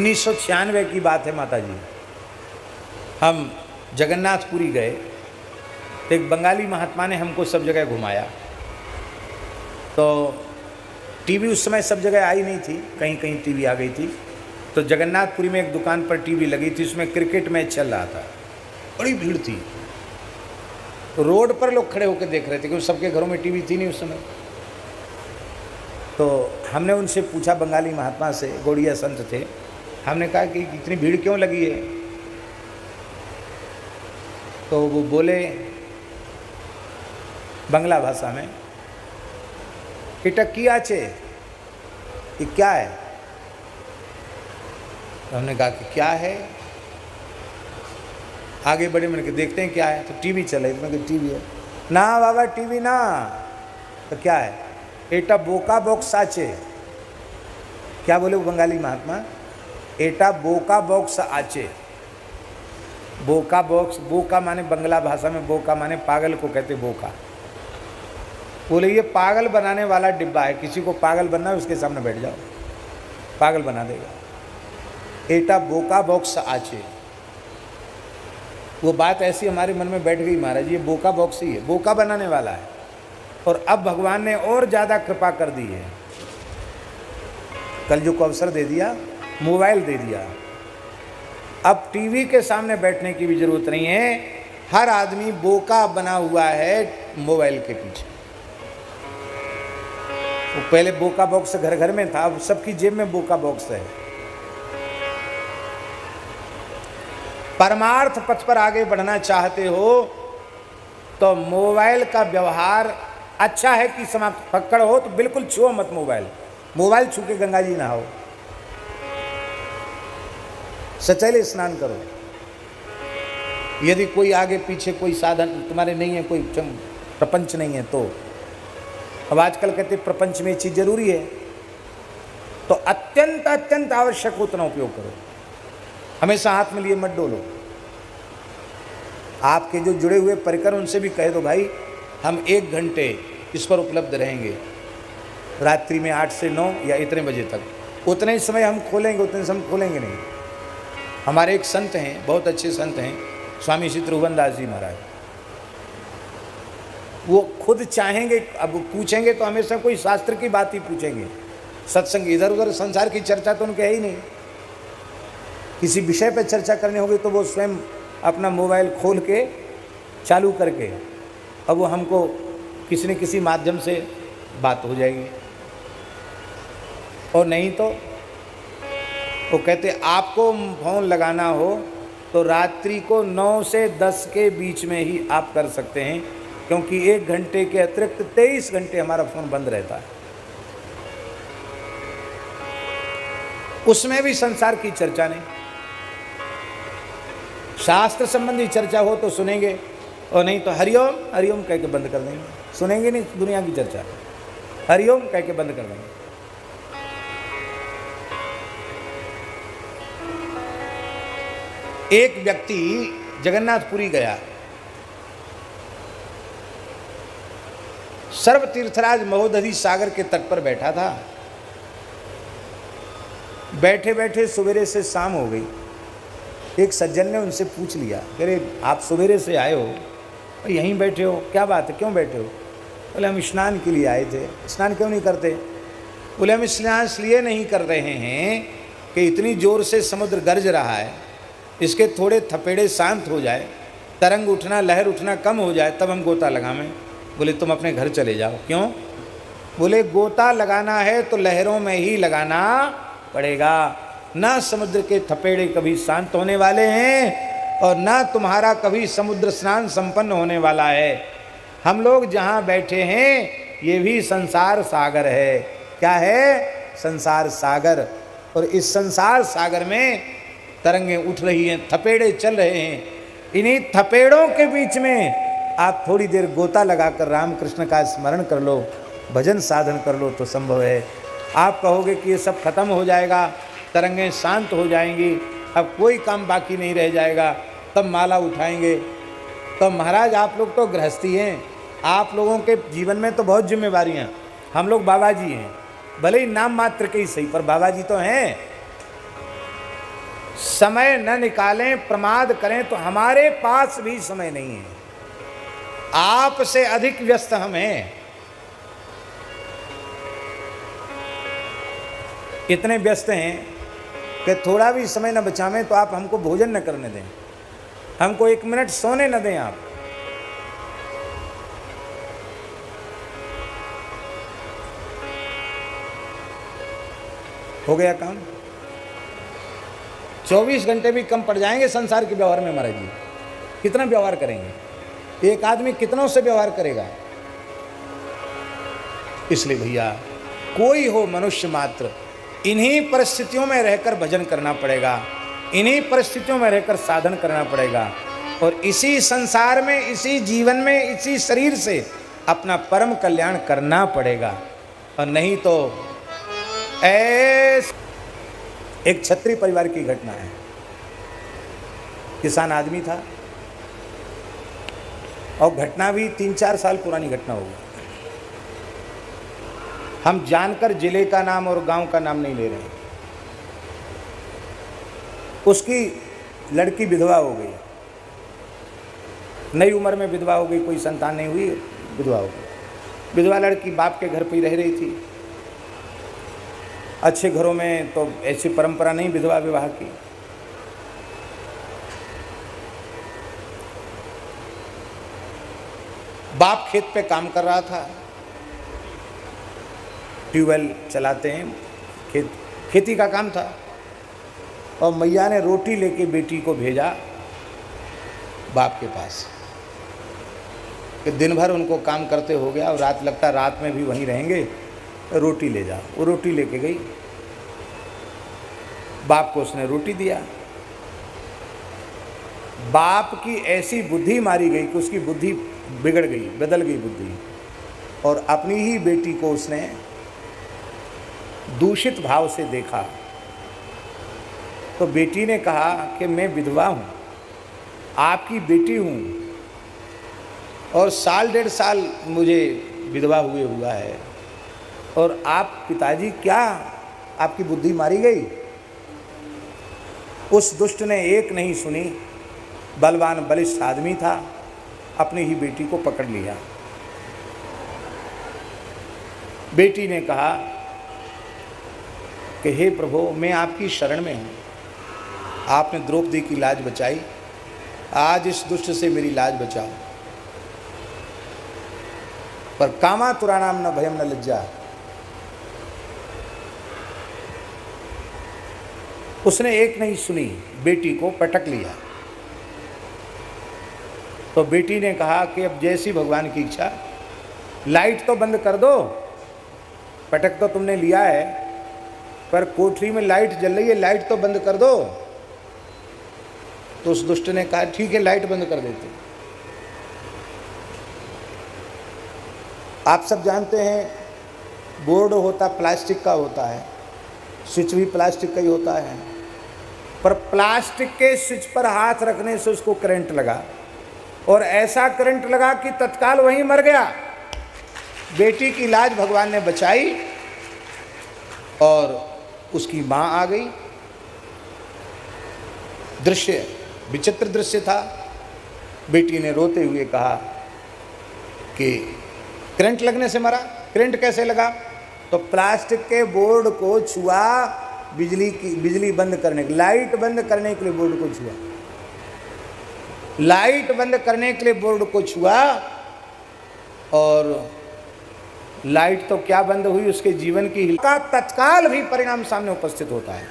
1996 की बात है माता जी। हम जगन्नाथपुरी गए तो एक बंगाली महात्मा ने हमको सब जगह घुमाया। तो टीवी उस समय सब जगह आई नहीं थी, कहीं कहीं टीवी आ गई थी। तो जगन्नाथपुरी में एक दुकान पर टीवी लगी थी, उसमें क्रिकेट मैच चल रहा था, बड़ी भीड़ थी। रोड पर लोग खड़े होकर देख रहे थे क्योंकि सबके घरों में टीवी थी नहीं उस समय। तो हमने उनसे पूछा, बंगाली महात्मा से, गौड़िया संत थे, हमने कहा कि इतनी भीड़ क्यों लगी है? तो वो बोले बंगला भाषा में, इटा किया चे, ये क्या है? तो हमने कहा कि क्या है? आगे बढ़े, मैंने कहा देखते हैं क्या है। तो टीवी चल रही, मैंने कहा टीवी है ना बाबा, टीवी ना। तो क्या है? एटा बोका बॉक्स आचे। क्या बोले वो बंगाली महात्मा? एटा बोका बॉक्स आचे। बोका बॉक्स, बोका माने बंगला भाषा में बोका माने पागल को कहते बोका। बोले ये पागल बनाने वाला डिब्बा है, किसी को पागल बनना है उसके सामने बैठ जाओ, पागल बना देगा। एटा बोका बॉक्स आचे। वो बात ऐसी हमारे मन में बैठ गई, महाराज ये बोका बॉक्स ही है, बोका बनाने वाला है। और अब भगवान ने और ज़्यादा कृपा कर दी है, कलयुग को अवसर दे दिया, मोबाइल दे दिया। अब टीवी के सामने बैठने की भी जरूरत नहीं है, हर आदमी बोका बना हुआ है मोबाइल के पीछे। वो पहले बोका बॉक्स घर घर में था, अब सबकी जेब में बोका बॉक्स है। परमार्थ पथ पर आगे बढ़ना चाहते हो तो मोबाइल का व्यवहार अच्छा है कि समाप्त। पकड़ हो तो बिल्कुल छुओ मत मोबाइल, मोबाइल छू के गंगा जी नहाओ, सचैले स्नान करो। यदि कोई आगे पीछे कोई साधन तुम्हारे नहीं है, कोई प्रपंच नहीं है, तो अब आजकल कहते प्रपंच में चीज जरूरी है, तो अत्यंत अत्यंत आवश्यक हो उतना उपयोग करो। हमेशा हाथ में लिए मत डोलो। आपके जो जुड़े हुए परिकर उनसे भी कह दो, भाई हम 1 घंटे इस पर उपलब्ध रहेंगे, रात्रि में 8 से 9 या इतने बजे तक। उतने ही समय हम खोलेंगे, उतने समय खोलेंगे नहीं। हमारे एक संत हैं, बहुत अच्छे संत हैं, स्वामी श्री त्रिभुवन दास जी महाराज। वो खुद चाहेंगे, अब पूछेंगे तो हमेशा कोई शास्त्र की बात ही पूछेंगे। सत्संग इधर उधर संसार की चर्चा तो उनके है ही नहीं। किसी विषय पर चर्चा करनी होगी तो वो स्वयं अपना मोबाइल खोल के चालू करके, अब वो हमको किसी न किसी माध्यम से बात हो जाएगी। और नहीं तो वो कहते आपको फोन लगाना हो तो रात्रि को 9 से 10 के बीच में ही आप कर सकते हैं, क्योंकि 1 घंटे के अतिरिक्त 23 घंटे हमारा फोन बंद रहता है। उसमें भी संसार की चर्चा नहीं, शास्त्र संबंधी चर्चा हो तो सुनेंगे, और नहीं तो हरिओम हरिओम कह के बंद कर देंगे। सुनेंगे नहीं दुनिया की चर्चा, हरिओम कह के बंद कर देंगे। एक व्यक्ति जगन्नाथपुरी गया, सर्व तीर्थराज महोदधि सागर के तट पर बैठा था। बैठे बैठे सवेरे से शाम हो गई। एक सज्जन ने उनसे पूछ लिया, अरे आप सवेरे से आए हो और यहीं बैठे हो, क्या बात है, क्यों बैठे हो? बोले हम स्नान के लिए आए थे। स्नान क्यों नहीं करते? बोले हम स्नान इसलिए नहीं कर रहे हैं कि इतनी जोर से समुद्र गरज रहा है, इसके थोड़े थपेड़े शांत हो जाए, तरंग उठना लहर उठना कम हो जाए, तब हम गोता लगावें। बोले तुम अपने घर चले जाओ। क्यों? बोले गोता लगाना है तो लहरों में ही लगाना पड़ेगा, ना समुद्र के थपेड़े कभी शांत होने वाले हैं और ना तुम्हारा कभी समुद्र स्नान संपन्न होने वाला है। हम लोग जहाँ बैठे हैं ये भी संसार सागर है। क्या है? संसार सागर। और इस संसार सागर में तरंगें उठ रही हैं, थपेड़े चल रहे हैं। इन्हीं थपेड़ों के बीच में आप थोड़ी देर गोता लगाकर राम कृष्ण का स्मरण कर लो, भजन साधन कर लो तो संभव है। आप कहोगे कि ये सब खत्म हो जाएगा, तरंगें शांत हो जाएंगी, अब कोई काम बाकी नहीं रह जाएगा, तब माला उठाएंगे। तो महाराज आप लोग तो गृहस्थी हैं, आप लोगों के जीवन में तो बहुत जिम्मेवारियाँ। हम लोग बाबा जी हैं, भले ही नाम मात्र के ही सही, पर बाबा जी तो हैं। समय न निकालें, प्रमाद करें तो हमारे पास भी समय नहीं है। आपसे अधिक व्यस्त हम हैं। इतने व्यस्त हैं कि थोड़ा भी समय न बचावें तो आप हमको भोजन न करने दें, हमको 1 मिनट सोने न दें। आप हो गया काम। 24 घंटे भी कम पड़ जाएंगे संसार के व्यवहार में महाराज जी। कितना व्यवहार करेंगे? एक आदमी कितनों से व्यवहार करेगा? इसलिए भैया, कोई हो मनुष्य मात्र, इन्हीं परिस्थितियों में रहकर भजन करना पड़ेगा, इन्हीं परिस्थितियों में रहकर साधन करना पड़ेगा, और इसी संसार में, इसी जीवन में, इसी शरीर से अपना परम कल्याण करना पड़ेगा। और नहीं तो एक क्षत्रिय परिवार की घटना है। किसान आदमी था और घटना भी 3-4 साल पुरानी घटना होगी। हम जानकर जिले का नाम और गांव का नाम नहीं ले रहे। उसकी लड़की विधवा हो गई, नई उम्र में विधवा हो गई, कोई संतान नहीं हुई, विधवा हो गई। विधवा लड़की बाप के घर पे ही रह रही थी। अच्छे घरों में तो ऐसी परंपरा नहीं विधवा विवाह की। बाप खेत पे काम कर रहा था, ट्यूबवेल चलाते हैं, खेती का काम था। और मैया ने रोटी लेके बेटी को भेजा बाप के पास कि दिन भर उनको काम करते हो गया और रात लगता रात में भी वहीं रहेंगे, रोटी ले जा। वो रोटी लेके गई, बाप को उसने रोटी दिया। बाप की ऐसी बुद्धि मारी गई कि उसकी बुद्धि बिगड़ गई, बदल गई बुद्धि, और अपनी ही बेटी को उसने दूषित भाव से देखा। तो बेटी ने कहा कि मैं विधवा हूँ, आपकी बेटी हूँ, और 1.5 साल मुझे विधवा हुआ है, और आप पिताजी क्या आपकी बुद्धि मारी गई? उस दुष्ट ने एक नहीं सुनी, बलवान बलिष्ठ आदमी था, अपनी ही बेटी को पकड़ लिया। बेटी ने कहा कि हे प्रभु, मैं आपकी शरण में हूँ, आपने द्रौपदी की लाज बचाई, आज इस दुष्ट से मेरी लाज बचाओ। पर कामातुराणाम न भयम न लज्जा। उसने एक नहीं सुनी, बेटी को पटक लिया। तो बेटी ने कहा कि अब जैसी भगवान की इच्छा, लाइट तो बंद कर दो, पटक तो तुमने लिया है, पर कोठरी में लाइट जल रही है, लाइट तो बंद कर दो। तो उस दुष्ट ने कहा ठीक है, लाइट बंद कर देते। आप सब जानते हैं बोर्ड होता प्लास्टिक का होता है, स्विच भी प्लास्टिक का ही होता है, पर प्लास्टिक के स्विच पर हाथ रखने से उसको करंट लगा, और ऐसा करंट लगा कि तत्काल वहीं मर गया। बेटी की लाज भगवान ने बचाई और उसकी माँ आ गई। दृश्य विचित्र दृश्य था। बेटी ने रोते हुए कहा कि करंट लगने से मरा। करंट कैसे लगा? तो प्लास्टिक के बोर्ड को छुआ, बिजली बंद करने, लाइट बंद करने के लिए बोर्ड को छुआ, लाइट बंद करने के लिए बोर्ड को छुआ, और लाइट तो क्या बंद हुई, उसके जीवन की का तत्काल भी परिणाम सामने उपस्थित होता है।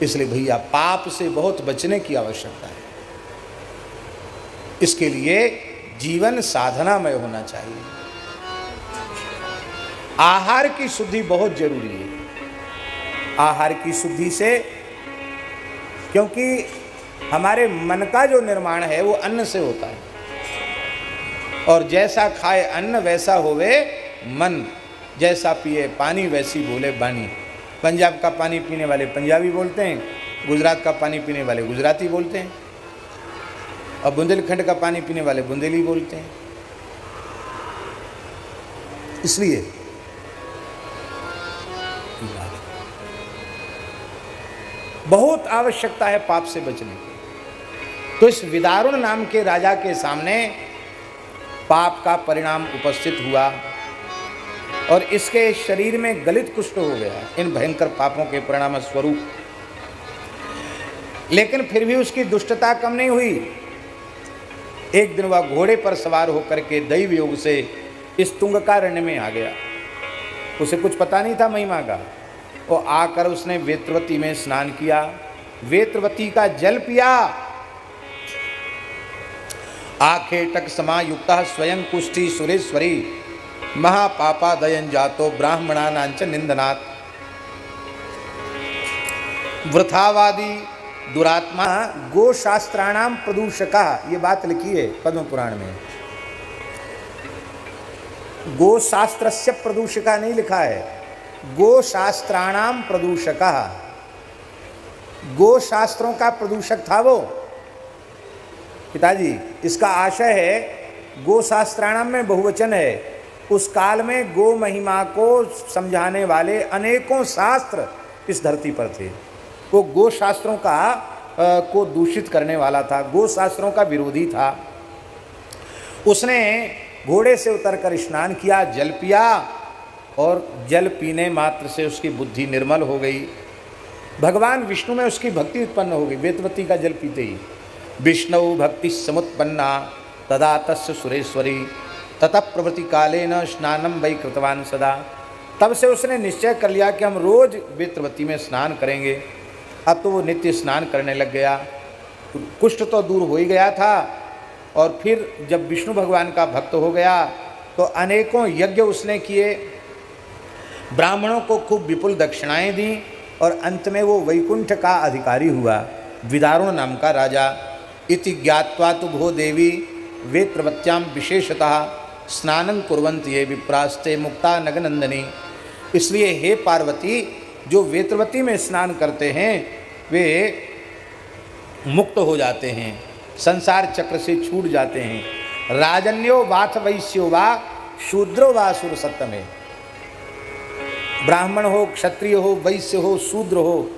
इसलिए भैया, पाप से बहुत बचने की आवश्यकता है। इसके लिए जीवन साधनामय होना चाहिए। आहार की शुद्धि बहुत जरूरी है। आहार की शुद्धि से, क्योंकि हमारे मन का जो निर्माण है वो अन्न से होता है, और जैसा खाए अन्न वैसा होवे मन, जैसा पिए पानी वैसी बोले बानी। पंजाब का पानी पीने वाले पंजाबी बोलते हैं, गुजरात का पानी पीने वाले गुजराती बोलते हैं, और बुंदेलखंड का पानी पीने वाले बुंदेली बोलते हैं। इसलिए बहुत आवश्यकता है पाप से बचने की। तो इस विदारुण नाम के राजा के सामने पाप का परिणाम उपस्थित हुआ और इसके शरीर में गलित कुष्ठ हो गया इन भयंकर पापों के परिणाम स्वरूप। लेकिन फिर भी उसकी दुष्टता कम नहीं हुई। एक दिन वह घोड़े पर सवार होकर के दैव योग से इस तुंगकारण्य में आ गया। उसे कुछ पता नहीं था महिमा का। वो आकर उसने वेत्रवती में स्नान किया, वेत्रवती का जल पिया। आखेटक समायुक्त स्वयं कुष्ठी सुरेश्वरी महापापा दयन जातो ब्राह्मणा नांच निंदनात्। वृथावादी दुरात्मा गोशास्त्राणाम प्रदूषका, ये बात लिखी है पद्म पुराण में। गोशास्त्रस्य प्रदूषका नहीं लिखा है, गोशास्त्राणाम प्रदूषका। गोशास्त्रों का प्रदूषक था वो पिताजी। इसका आशय है गोशास्त्राणाम में बहुवचन है। उस काल में गो महिमा को समझाने वाले अनेकों शास्त्र इस धरती पर थे। वो गो शास्त्रों को दूषित करने वाला था, गो शास्त्रों का विरोधी था। उसने घोड़े से उतरकर स्नान किया, जल पिया और जल पीने मात्र से उसकी बुद्धि निर्मल हो गई। भगवान विष्णु में उसकी भक्ति उत्पन्न हो गई वेत्रवती का जल पीते ही। विष्णु भक्ति समुत्पन्ना तदा तस्य सुरेश्वरी ततः प्रवृत्ति कालेन स्नानम वै कृतवान सदा। तब से उसने निश्चय कर लिया कि हम रोज वेत्रवती में स्नान करेंगे। अब तो वो नित्य स्नान करने लग गया। कुष्ठ तो दूर हो ही गया था और फिर जब विष्णु भगवान का भक्त हो गया तो अनेकों यज्ञ उसने किए, ब्राह्मणों को खूब विपुल दक्षिणाएं दी और अंत में वो वैकुंठ का अधिकारी हुआ, विदारुण नाम का राजा। इति ज्ञात्वा तु भो देवी वेत्रवत्याम विशेषतः स्नानं कुर्वन्ति ये विप्रास्ते मुक्ता नगनंदनी। इसलिए हे पार्वती, जो वेत्रवती में स्नान करते हैं वे मुक्त हो जाते हैं, संसार चक्र से छूट जाते हैं। राजन्यो वाथ वैश्यो वा शूद्रो वा सुर सत्तमे। ब्राह्मण हो, क्षत्रिय हो, वैश्य हो, शूद्र हो,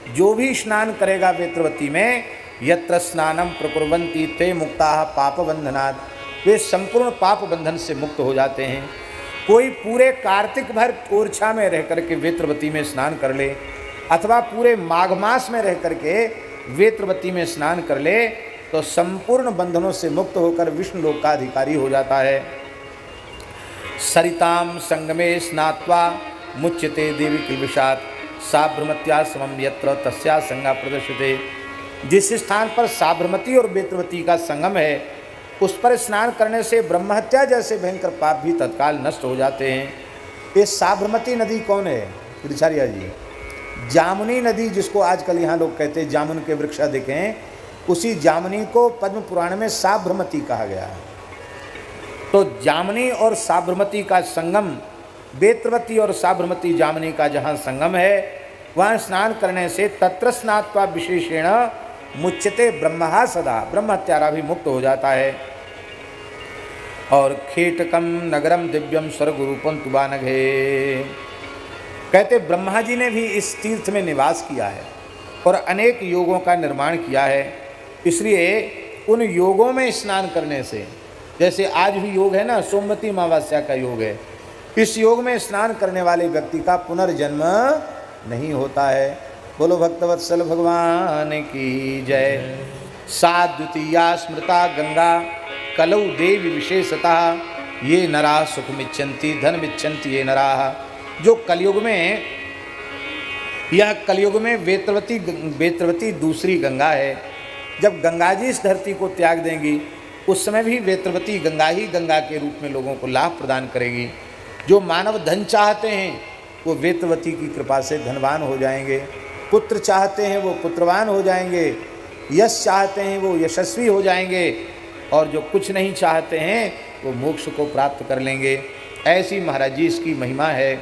जो भी स्नान करेगा वेत्रवती में, यत्र स्नानम प्रकुर्वन्ति ते मुक्ताः पाप बंधनात्, वे संपूर्ण पाप बंधन से मुक्त हो जाते हैं। कोई पूरे कार्तिक भर ओरछा में रह करके वेत्रवती में स्नान कर ले अथवा पूरे माघ मास में रह करके वेत्रवती में स्नान कर ले तो संपूर्ण बंधनों से मुक्त होकर विष्णु लोक का अधिकारी हो जाता है। सरिताम संगमे स्नात्वा मुच्यते देवी किल्बिषात् साबरमत्या समम यत्र तस्या संगा प्रदर्शिते। जिस स्थान पर साबरमती और वेत्रवती का संगम है उस पर स्नान करने से ब्रह्महत्या जैसे भयंकर पाप भी तत्काल नष्ट हो जाते हैं। ये साबरमती नदी कौन है ऋचार्या जी? जामुनी नदी, जिसको आजकल यहाँ लोग कहते हैं जामुन के वृक्ष अधिक हैं, उसी जामुनी को पद्म पुराण में साबरमती कहा गया है। तो जामुनी और साबरमती का संगम, वेत्रवती और साबरमती जामुनी का जहाँ संगम है वहाँ स्नान करने से तत्र स्नात्वा विशेषेण मुच्यते ब्रह्महा सदा, ब्रह्म हत्यारा भी मुक्त हो जाता है। और खेटकम नगरम दिव्यम स्वर्ग रूपम तुबानघे। कहते ब्रह्मा जी ने भी इस तीर्थ में निवास किया है और अनेक योगों का निर्माण किया है। इसलिए उन योगों में स्नान करने से, जैसे आज भी योग है ना, सोमवती अमावस्या का योग है, इस योग में स्नान करने वाले व्यक्ति का पुनर्जन्म नहीं होता है। बोलो भक्तवत्सल भगवान की जय। सा द्वितीया स्मृता गंगा कलौ देवी विशेषतः ये नरा सुखमिच्छन्ति धनमिच्छन्ति ये नरा। जो कलयुग में, यह कलयुग में वेत्रवती दूसरी गंगा है। जब गंगा जी इस धरती को त्याग देंगी उस समय भी वेत्रवती गंगा ही गंगा के रूप में लोगों को लाभ प्रदान करेगी। जो मानव धन चाहते हैं वो वेत्रवती की कृपा से धनवान हो जाएंगे, पुत्र चाहते हैं वो पुत्रवान हो जाएंगे, यश चाहते हैं वो यशस्वी हो जाएंगे और जो कुछ नहीं चाहते हैं वो मोक्ष को प्राप्त कर लेंगे। ऐसी महाराज जी इसकी महिमा है।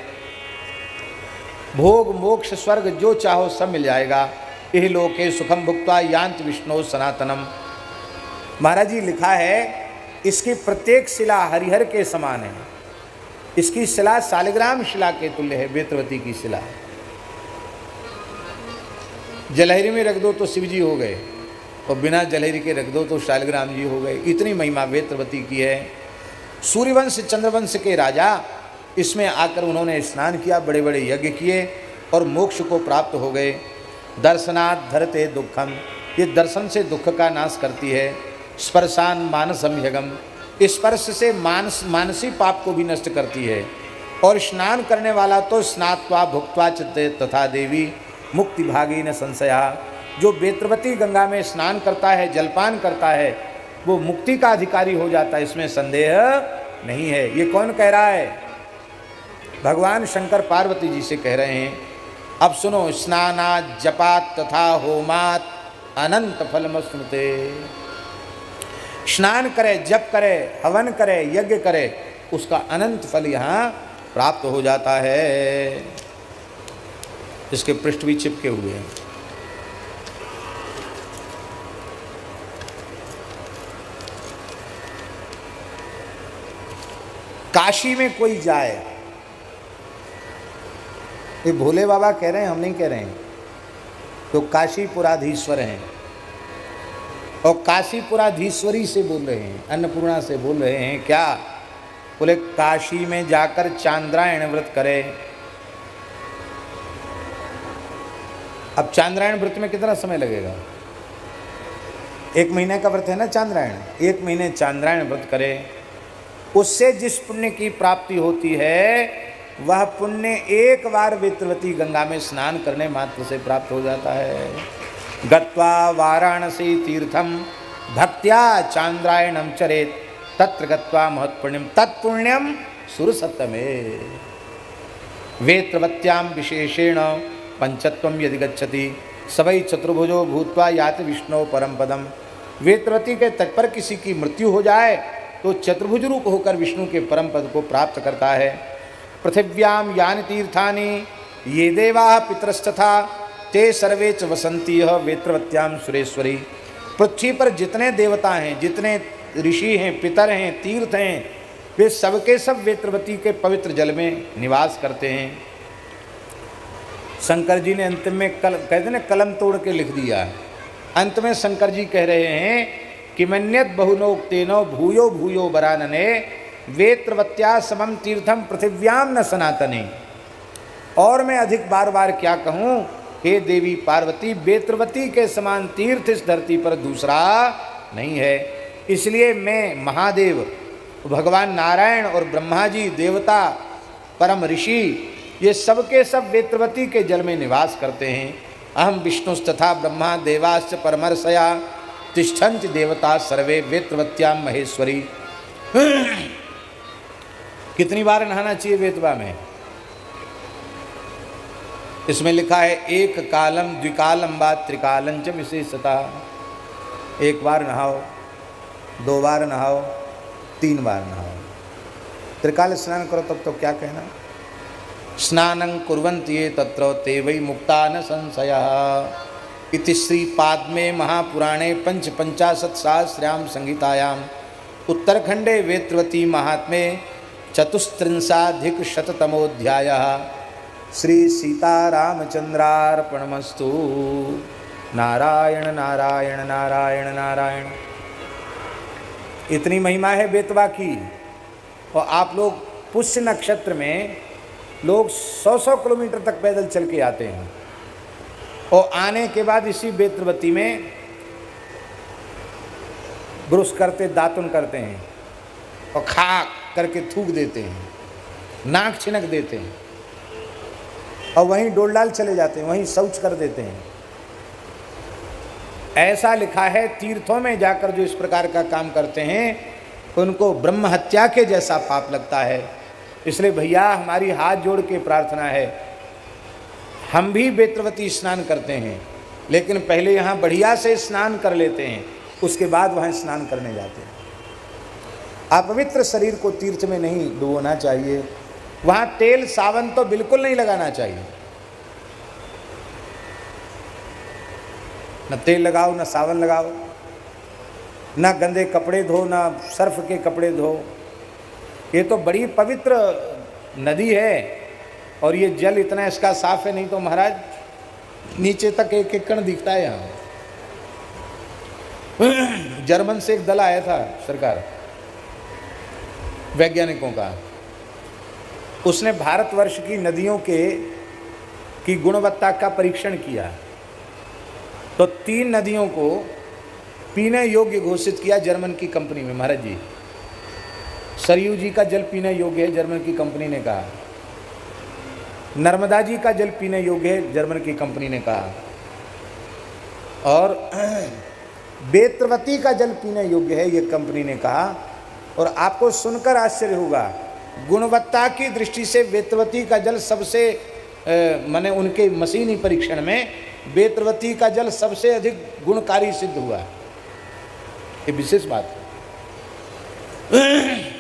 भोग मोक्ष स्वर्ग जो चाहो सब मिल जाएगा। इह लोके सुखम भुक्त्वा यान्ति विष्णु सनातनम। महाराज जी लिखा है इसकी प्रत्येक शिला हरिहर के समान है। इसकी शिला शालिग्राम शिला के तुल्य है, वेत्रवती की शिला। जलहरी में रख दो तो शिव जी हो गए, और बिना जलहरी के रख दो तो शालिग्राम जी हो गए। इतनी महिमा वेत्रवती की है। सूर्यवंश चंद्रवंश के राजा इसमें आकर उन्होंने स्नान किया, बड़े बड़े यज्ञ किए और मोक्ष को प्राप्त हो गए। दर्शनात् धरते दुखम, ये दर्शन से दुख का नाश करती है। स्पर्शान मानसम यगम, स्पर्श से मानसी पाप को भी नष्ट करती है। और स्नान करने वाला तो स्नात्वा भुक्त्वा चित्ते तथा देवी मुक्ति भागी न संशया, जो वेत्रवती गंगा में स्नान करता है, जलपान करता है, वो मुक्ति का अधिकारी हो जाता है, इसमें संदेह नहीं है। ये कौन कह रहा है? भगवान शंकर पार्वती जी से कह रहे हैं। अब सुनो, स्नानात् जपात् तथा होमात् अनंत फलमश्नुते। स्नान करे, जप करे, हवन करे, यज्ञ करे, उसका अनंत फल यहाँ प्राप्त हो जाता है। इसके पृष्ठ भी चिपके हुए हैं। काशी में कोई जाए, ये भोले बाबा कह रहे हैं, हम नहीं कह रहे हैं, तो काशीपुराधीश्वर हैं और काशीपुराधीश्वरी से बोल रहे हैं, अन्नपूर्णा से बोल रहे हैं। क्या बोले? काशी में जाकर चांद्रायण व्रत करे। अब चांद्रायण व्रत में कितना समय लगेगा? 1 महीने का व्रत है ना चांद्रायण, 1 महीने चांद्रायण व्रत करे। उससे जिस पुण्य की प्राप्ति होती है वह पुण्य एक बार वेत्रवती गंगा में स्नान करने मात्र से प्राप्त हो जाता है। गत्वा वाराणसी तीर्थम भक्त्या चांद्रायणम चरेत तत्र गत्वा महत्पुण्यम तत्पुण्यम सुरसत्तमे। वेत्रवत्याम विशेषेण पंचत्वम यदि गच्छति सवै चतुर्भुजो भूत्वा याति विष्णु परम पदम। वेत्रवती के तट पर किसी की मृत्यु हो जाए तो चतुर्भुज रूप होकर विष्णु के परम पद को प्राप्त करता है। पृथिव्याम यानि तीर्थानि ये देवा पितरस्तथा ते सर्वे च वसंती वेत्रवत्याम सुरेश्वरी। पृथ्वी पर जितने देवता हैं, जितने ऋषि हैं, पितर हैं, तीर्थ हैं, वे सबके सब वेत्रवती के पवित्र जल में निवास करते हैं। शंकर जी ने अंत में कहते ना, कलम तोड़ के लिख दिया। अंत में शंकर जी कह रहे हैं कि मन्यत बहुनोक्तेनो भूयो भूयो वरानने वेत्रवत्या समम तीर्थम पृथिव्याम न सनातने। और मैं अधिक बार बार क्या कहूँ, हे देवी पार्वती, वेत्रवती के समान तीर्थ इस धरती पर दूसरा नहीं है। इसलिए मैं महादेव, भगवान नारायण और ब्रह्मा जी, देवता, परम ऋषि, ये सबके सब वेत्रवती के जल में निवास करते हैं। अहम विष्णुस्तथा ब्रह्मा देवाश्च परमर्षया तिष्ठन्ति देवता सर्वे वेत्रवत्याम महेश्वरी। कितनी बार नहाना चाहिए वेतवा में? इसमें लिखा है एक कालम द्विकालम व त्रिकालं च विशेषता। 1 बार नहाओ, 2 बार नहाओ, 3 बार नहाओ। त्रिकाल स्नान करो तब तो क्या कहना। स्नानं कुर्वन्ति ये तत्र ते वै मुक्ता न संशयः। इति श्री पाद्मे महापुराणे पंचाशत्सहस्र्यां संहितायाम उत्तरखंडे वेत्रवती महात्म्ये 34,000-शततमोऽध्यायः। श्री सीतारामचंद्रार्पणमस्तु। नारायण नारायण नारायण नारायण। इतनी महिमा है बेतवा की। और आप लोग पुष्य नक्षत्र में लोग 100-100 किलोमीटर तक पैदल चल के आते हैं और आने के बाद इसी वेत्रवती में ब्रुश करते, दातुन करते हैं और खा करके थूक देते हैं, नाक छिनक देते हैं और वहीं डोलडाल चले जाते हैं, वहीं शौच कर देते हैं। ऐसा लिखा है, तीर्थों में जाकर जो इस प्रकार का काम करते हैं उनको ब्रह्म हत्या के जैसा पाप लगता है। इसलिए भैया हमारी हाथ जोड़ के प्रार्थना है, हम भी वेत्रवती स्नान करते हैं लेकिन पहले यहाँ बढ़िया से स्नान कर लेते हैं, उसके बाद वहाँ स्नान करने जाते हैं। अपवित्र शरीर को तीर्थ में नहीं डुबोना चाहिए। वहाँ तेल सावन तो बिल्कुल नहीं लगाना चाहिए। न तेल लगाओ, न सावन लगाओ, न गंदे कपड़े धो, न सर्फ के कपड़े धो। ये तो बड़ी पवित्र नदी है और ये जल इतना इसका साफ है, नहीं तो महाराज नीचे तक एक एक कण दिखता है यहाँ। जर्मन से एक दल आया था सरकार वैज्ञानिकों का, उसने भारतवर्ष की नदियों की गुणवत्ता का परीक्षण किया। तो 3 नदियों को पीने योग्य घोषित किया जर्मन की कंपनी में। महाराज जी, सरयू जी का जल पीने योग्य है, जर्मन की कंपनी ने कहा। नर्मदा जी का जल पीने योग्य है, जर्मन की कंपनी ने कहा। और बेत्रवती का जल पीने योग्य है, ये कंपनी ने कहा। और आपको सुनकर आश्चर्य होगा, गुणवत्ता की दृष्टि से बेत्रवती का जल सबसे माने उनके मशीनी परीक्षण में बेत्रवती का जल सबसे अधिक गुणकारी सिद्ध हुआ। ये विशेष बात है।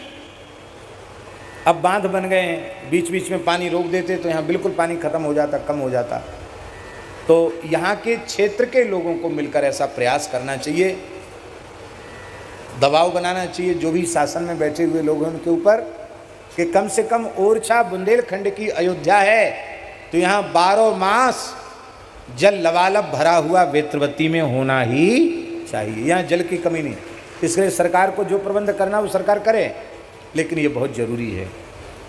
अब बांध बन गए हैं, बीच बीच में पानी रोक देते तो यहाँ बिल्कुल पानी खत्म हो जाता, कम हो जाता। तो यहाँ के क्षेत्र के लोगों को मिलकर ऐसा प्रयास करना चाहिए, दबाव बनाना चाहिए जो भी शासन में बैठे हुए लोग हैं उनके ऊपर, कि कम से कम ओरछा बुंदेलखंड की अयोध्या है तो यहाँ 12 मास जल लबालब भरा हुआ बेत्रवती में होना ही चाहिए। यहाँ जल की कमी नहीं, इसलिए सरकार को जो प्रबंध करना वो सरकार करे, लेकिन ये बहुत ज़रूरी है।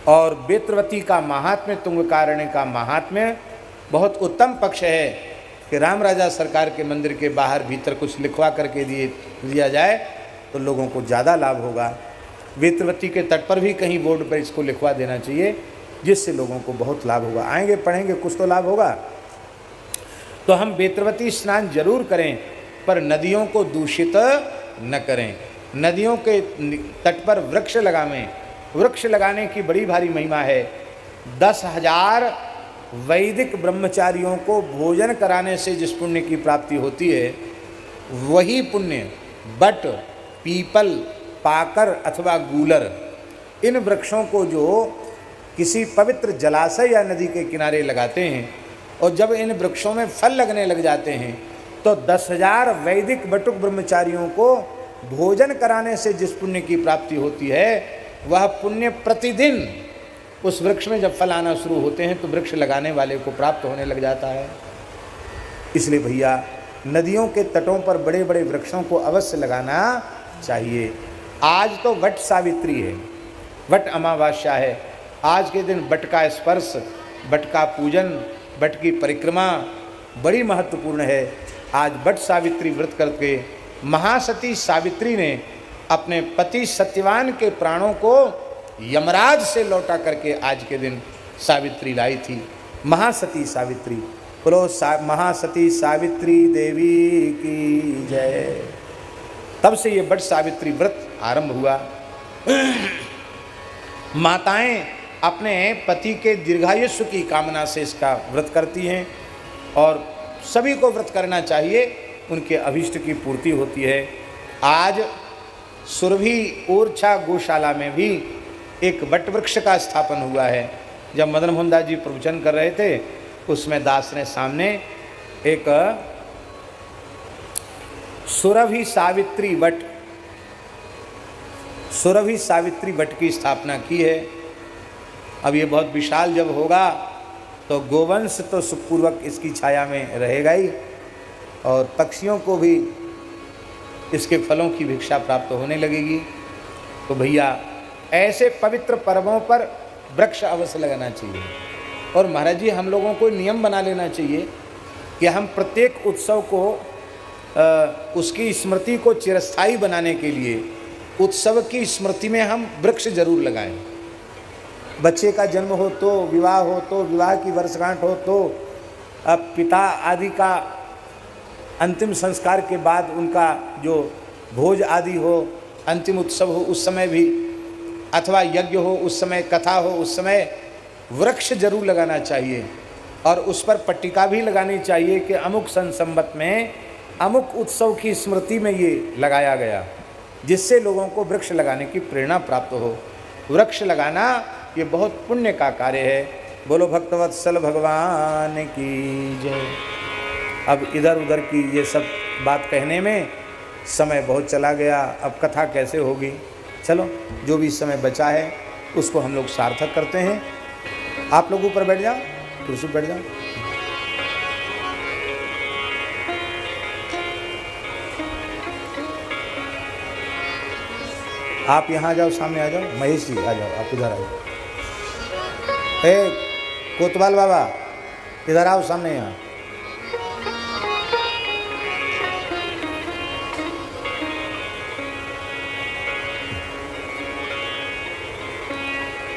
और बेत्रवती का महात्म्य, तुंगकारण्य का महात्म्य बहुत उत्तम पक्ष है कि राम राजा सरकार के मंदिर के बाहर भीतर कुछ लिखवा करके दिया जाए तो लोगों को ज़्यादा लाभ होगा। बेत्रवती के तट पर भी कहीं बोर्ड पर इसको लिखवा देना चाहिए, जिससे लोगों को बहुत लाभ होगा। आएंगे पढ़ेंगे कुछ तो लाभ होगा। तो हम बेत्रवती स्नान जरूर करें, पर नदियों को दूषित न करें। नदियों के तट पर वृक्ष लगावें। वृक्ष लगाने की बड़ी भारी महिमा है। 10,000 वैदिक ब्रह्मचारियों को भोजन कराने से जिस पुण्य की प्राप्ति होती है, वही पुण्य बट, पीपल, पाकर अथवा गूलर, इन वृक्षों को जो किसी पवित्र जलाशय या नदी के किनारे लगाते हैं और जब इन वृक्षों में फल लगने लग जाते हैं तो 10,000 वैदिक बटुक ब्रह्मचारियों को भोजन कराने से जिस पुण्य की प्राप्ति होती है, वह पुण्य प्रतिदिन उस वृक्ष में जब फल आना शुरू होते हैं तो वृक्ष लगाने वाले को प्राप्त होने लग जाता है। इसलिए भैया नदियों के तटों पर बड़े बड़े वृक्षों को अवश्य लगाना चाहिए। आज तो वट सावित्री है, वट अमावस्या है। आज के दिन वट का स्पर्श, वट का पूजन, वट की परिक्रमा बड़ी महत्वपूर्ण है। आज वट सावित्री व्रत करके महासती सावित्री ने अपने पति सत्यवान के प्राणों को यमराज से लौटा करके आज के दिन सावित्री लाई थी। महासती सावित्री, बोलो महासती सावित्री देवी की जय। तब से ये वट सावित्री व्रत आरंभ हुआ। माताएं अपने पति के दीर्घायुष्य की कामना से इसका व्रत करती हैं और सभी को व्रत करना चाहिए, उनके अभीष्ट की पूर्ति होती है। आज सुरभि ओरछा गौशाला में भी एक वट वृक्ष का स्थापन हुआ है। जब मदन मोहन दास जी प्रवचन कर रहे थे, उसमें दास ने सामने एक सुरभि सावित्री वट की स्थापना की है। अब ये बहुत विशाल जब होगा तो गोवंश तो सुखपूर्वक इसकी छाया में रहेगा ही, और पक्षियों को भी इसके फलों की भिक्षा प्राप्त होने लगेगी। तो भैया ऐसे पवित्र पर्वों पर वृक्ष अवश्य लगाना चाहिए। और महाराज जी, हम लोगों को नियम बना लेना चाहिए कि हम प्रत्येक उत्सव को उसकी स्मृति को चिरस्थायी बनाने के लिए उत्सव की स्मृति में हम वृक्ष जरूर लगाएं। बच्चे का जन्म हो तो, विवाह हो तो, विवाह की वर्षगांठ हो तो, पिता आदि का अंतिम संस्कार के बाद उनका जो भोज आदि हो, अंतिम उत्सव हो उस समय भी, अथवा यज्ञ हो उस समय, कथा हो उस समय, वृक्ष जरूर लगाना चाहिए। और उस पर पट्टिका भी लगानी चाहिए कि अमुक संसंवत में अमुक उत्सव की स्मृति में ये लगाया गया, जिससे लोगों को वृक्ष लगाने की प्रेरणा प्राप्त हो। वृक्ष लगाना ये बहुत पुण्य का कार्य है। बोलो भक्तवत्सल भगवान की जय। अब इधर उधर की ये सब बात कहने में समय बहुत चला गया, अब कथा कैसे होगी। चलो जो भी समय बचा है उसको हम लोग सार्थक करते हैं। आप लोग ऊपर बैठ जाओ, कुर्सी बैठ जाओ। आप यहाँ आ जाओ, सामने आ जाओ। महेश जी आ जाओ, आप इधर आ जाओ। ए कोतवाल बाबा इधर आओ, सामने यहाँ।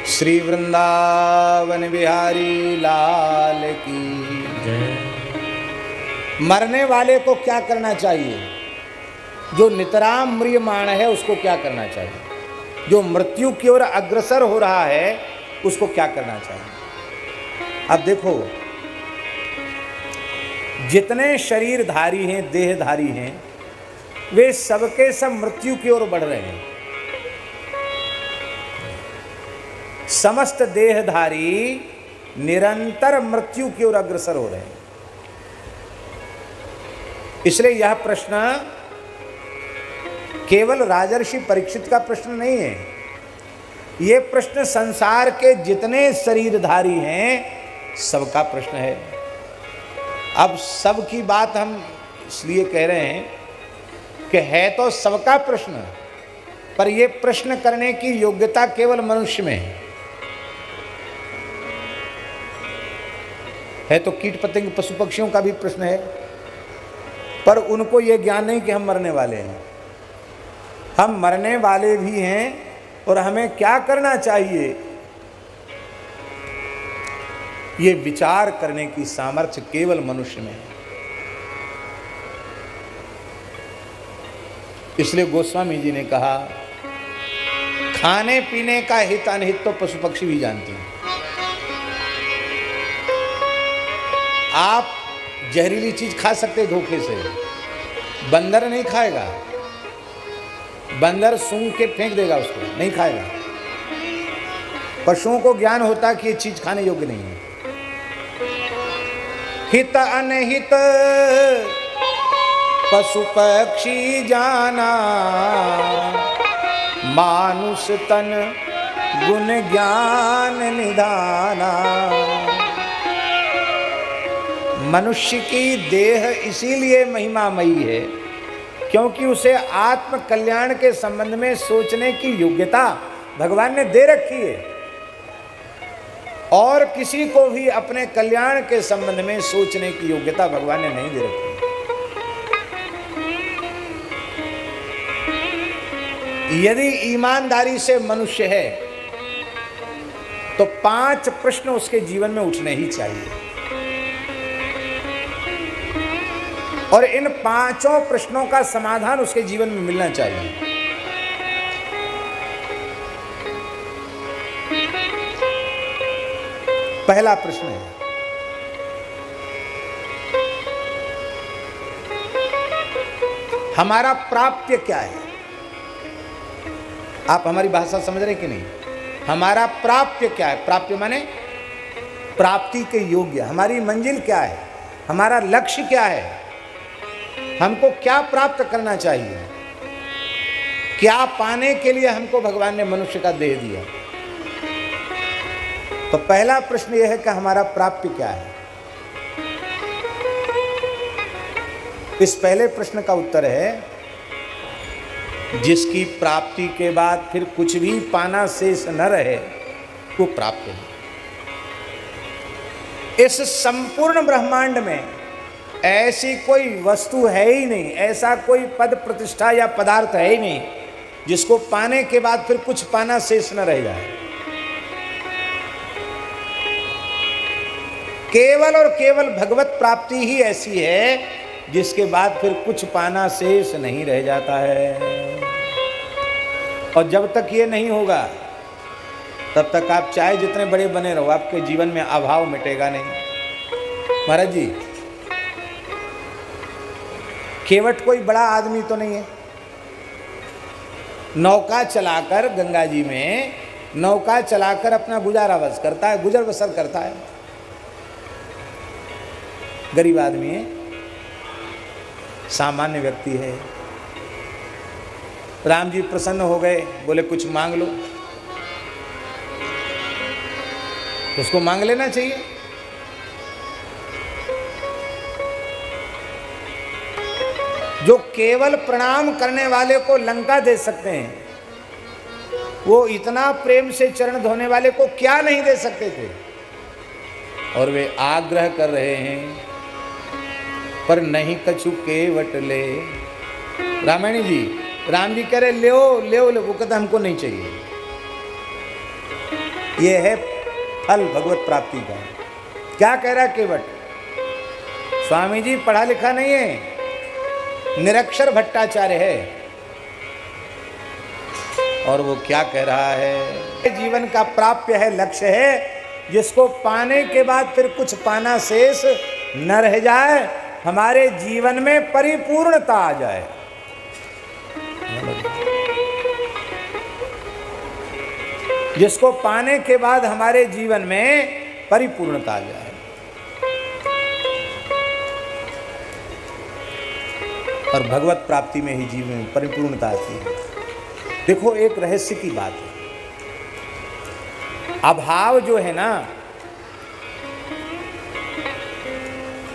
श्री वृंदावन बिहारी लाल की जय। मरने वाले को क्या करना चाहिए? जो नितराम म्रियमाण है उसको क्या करना चाहिए? जो मृत्यु की ओर अग्रसर हो रहा है उसको क्या करना चाहिए? अब देखो, जितने शरीरधारी हैं, देहधारी हैं, वे सबके सब मृत्यु की ओर बढ़ रहे हैं। समस्त देहधारी निरंतर मृत्यु की ओर अग्रसर हो रहे हैं। इसलिए यह प्रश्न केवल राजर्षि परीक्षित का प्रश्न नहीं है, यह प्रश्न संसार के जितने शरीरधारी हैं सबका प्रश्न है। अब सबकी बात हम इसलिए कह रहे हैं कि है तो सबका प्रश्न, पर यह प्रश्न करने की योग्यता केवल मनुष्य में है। तो कीट पतंग पशु पक्षियों का भी प्रश्न है, पर उनको यह ज्ञान नहीं कि हम मरने वाले हैं। हम मरने वाले भी हैं और हमें क्या करना चाहिए, ये विचार करने की सामर्थ्य केवल मनुष्य में है। इसलिए गोस्वामी जी ने कहा, खाने पीने का हित अनहित तो पशु पक्षी भी जानते हैं। आप जहरीली चीज खा सकते धोखे से, बंदर नहीं खाएगा। बंदर सूंघ के फेंक देगा, उसको नहीं खाएगा। पशुओं को ज्ञान होता कि ये चीज खाने योग्य नहीं है। हित अनहित पशु पक्षी जाना, मानुष तन गुण ज्ञान निधाना। मनुष्य की देह इसीलिए महिमामयी है क्योंकि उसे आत्म कल्याण के संबंध में सोचने की योग्यता भगवान ने दे रखी है, और किसी को भी अपने कल्याण के संबंध में सोचने की योग्यता भगवान ने नहीं दे रखी है। यदि ईमानदारी से मनुष्य है तो 5 प्रश्न उसके जीवन में उठने ही चाहिए, और इन 5 प्रश्नों का समाधान उसके जीवन में मिलना चाहिए। पहला प्रश्न है, हमारा प्राप्य क्या है? आप हमारी भाषा समझ रहे कि नहीं? हमारा प्राप्य क्या है? प्राप्य माने प्राप्ति के योग्य। हमारी मंजिल क्या है? हमारा लक्ष्य क्या है? हमको क्या प्राप्त करना चाहिए? क्या पाने के लिए हमको भगवान ने मनुष्य का देह दिया? तो पहला प्रश्न यह है कि हमारा प्राप्य क्या है। इस पहले प्रश्न का उत्तर है, जिसकी प्राप्ति के बाद फिर कुछ भी पाना शेष न रहे वो प्राप्त है। इस संपूर्ण ब्रह्मांड में ऐसी कोई वस्तु है ही नहीं, ऐसा कोई पद प्रतिष्ठा या पदार्थ है ही नहीं जिसको पाने के बाद फिर कुछ पाना शेष न रह जाए। केवल और केवल भगवत प्राप्ति ही ऐसी है जिसके बाद फिर कुछ पाना शेष नहीं रह जाता है। और जब तक ये नहीं होगा तब तक आप चाहे जितने बड़े बने रहो, आपके जीवन में अभाव मिटेगा नहीं। महाराज जी, केवट कोई बड़ा आदमी तो नहीं है, नौका चलाकर गंगा जी में नौका चलाकर अपना गुजारा बस करता है, गुजर बसर करता है। गरीब आदमी है, सामान्य व्यक्ति है। राम जी प्रसन्न हो गए, बोले कुछ मांग लो, तो उसको मांग लेना चाहिए। जो केवल प्रणाम करने वाले को लंका दे सकते हैं, वो इतना प्रेम से चरण धोने वाले को क्या नहीं दे सकते थे, और वे आग्रह कर रहे हैं पर नहीं कछु केवट ले। रामायणी जी, राम जी कह रहे ले वो कहता हमको नहीं चाहिए। ये है फल भगवत प्राप्ति का। क्या कह रहा केवट? स्वामी जी पढ़ा लिखा नहीं है, निरक्षर भट्टाचार्य है, और वो क्या कह रहा है? जीवन का प्राप्य है, लक्ष्य है, जिसको पाने के बाद फिर कुछ पाना शेष न रह जाए, हमारे जीवन में परिपूर्णता आ जाए। जिसको पाने के बाद हमारे जीवन में परिपूर्णता आ जाए। और भगवत प्राप्ति में ही जीवन में परिपूर्णता आती है। देखो एक रहस्य की बात है, अभाव जो है ना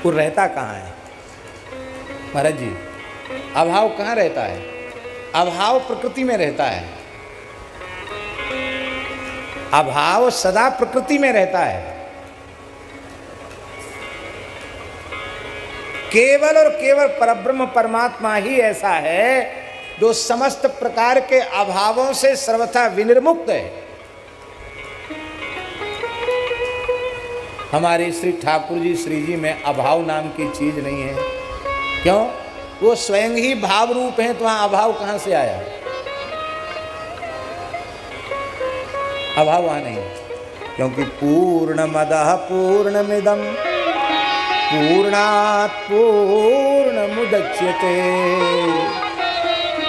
वो रहता कहाँ है महाराज जी? अभाव कहाँ रहता है? अभाव प्रकृति में रहता है। अभाव सदा प्रकृति में रहता है। केवल और केवल परब्रह्म परमात्मा ही ऐसा है जो समस्त प्रकार के अभावों से सर्वथा विनिर्मुक्त है। हमारे श्री ठाकुर जी श्री जी में अभाव नाम की चीज नहीं है। क्यों? वो स्वयं ही भाव रूप है, तो वहां अभाव कहां से आया? अभाव वहां नहीं, क्योंकि पूर्णमदः पूर्णमिदं पूर्णात् पूर्णमुदच्यते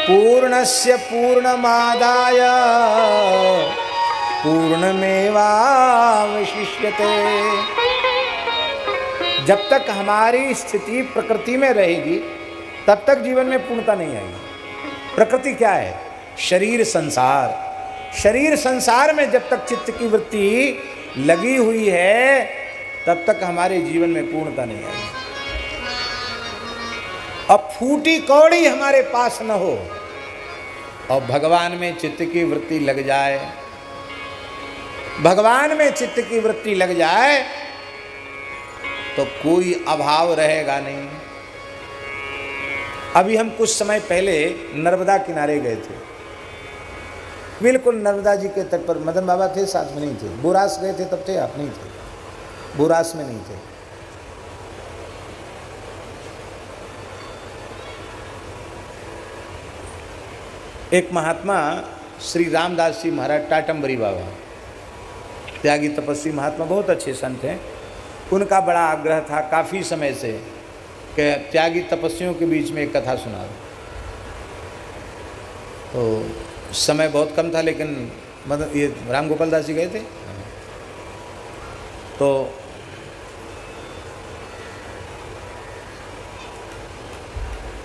पूर्णस्य पूर्णमादाय पूर्णमेवावशिष्यते। जब तक हमारी स्थिति प्रकृति में रहेगी तब तक जीवन में पूर्णता नहीं आएगी। प्रकृति क्या है? शरीर संसार। शरीर संसार में जब तक चित्त की वृत्ति लगी हुई है तब तक हमारे जीवन में पूर्णता नहीं आएगी। अब फूटी कौड़ी हमारे पास न हो और भगवान में चित्त की वृत्ति लग जाए, भगवान में चित्त की वृत्ति लग जाए तो कोई अभाव रहेगा नहीं। अभी हम कुछ समय पहले नर्मदा किनारे गए थे, बिल्कुल नर्मदा जी के तट पर। मदन बाबा थे, साथ में नहीं थे। बुरास गए थे तब थे, आप नहीं थे, बुरास में नहीं थे। एक महात्मा श्री रामदास जी महाराज टाटम्बरी बाबा, त्यागी तपस्वी महात्मा, बहुत अच्छे संत हैं। उनका बड़ा आग्रह था काफ़ी समय से कि त्यागी तपस्वियों के बीच में एक कथा सुना। तो समय बहुत कम था, लेकिन मतलब ये राम गोपाल दास जी गए थे, तो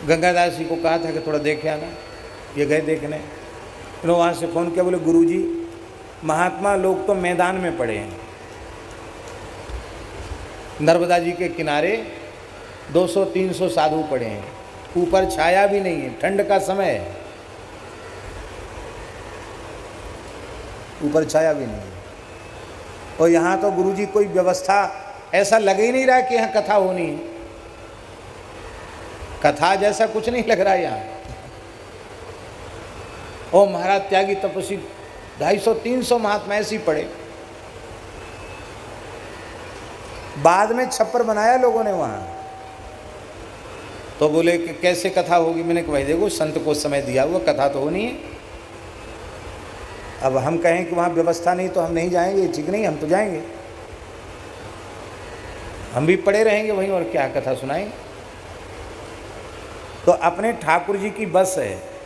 गंगादास जी को कहा था कि थोड़ा देखे आना। ये गए देखने। उन्होंने वहाँ से फ़ोन किया, बोले गुरुजी महात्मा लोग तो मैदान में पड़े हैं, नर्मदा जी के किनारे 200-300 साधु पड़े हैं, ऊपर छाया भी नहीं है, ठंड का समय है, ऊपर छाया भी नहीं है। और यहाँ तो गुरुजी कोई व्यवस्था, ऐसा लग ही नहीं रहा कि यहाँ कथा होनी है। कथा जैसा कुछ नहीं लग रहा है यहाँ। ओ महाराज त्यागी तपस्वी 250-300 महात्मा ऐसे ही पड़े। बाद में छप्पर बनाया लोगों ने वहाँ। तो बोले कि कैसे कथा होगी? मैंने कहा भाई देखो, संत को समय दिया हुआ, कथा तो होनी है। अब हम कहें कि वहाँ व्यवस्था नहीं तो हम नहीं जाएंगे, ठीक नहीं, हम तो जाएंगे, हम भी पड़े रहेंगे वहीं, और क्या कथा सुनाएंगे। तो अपने ठाकुर जी की बस है,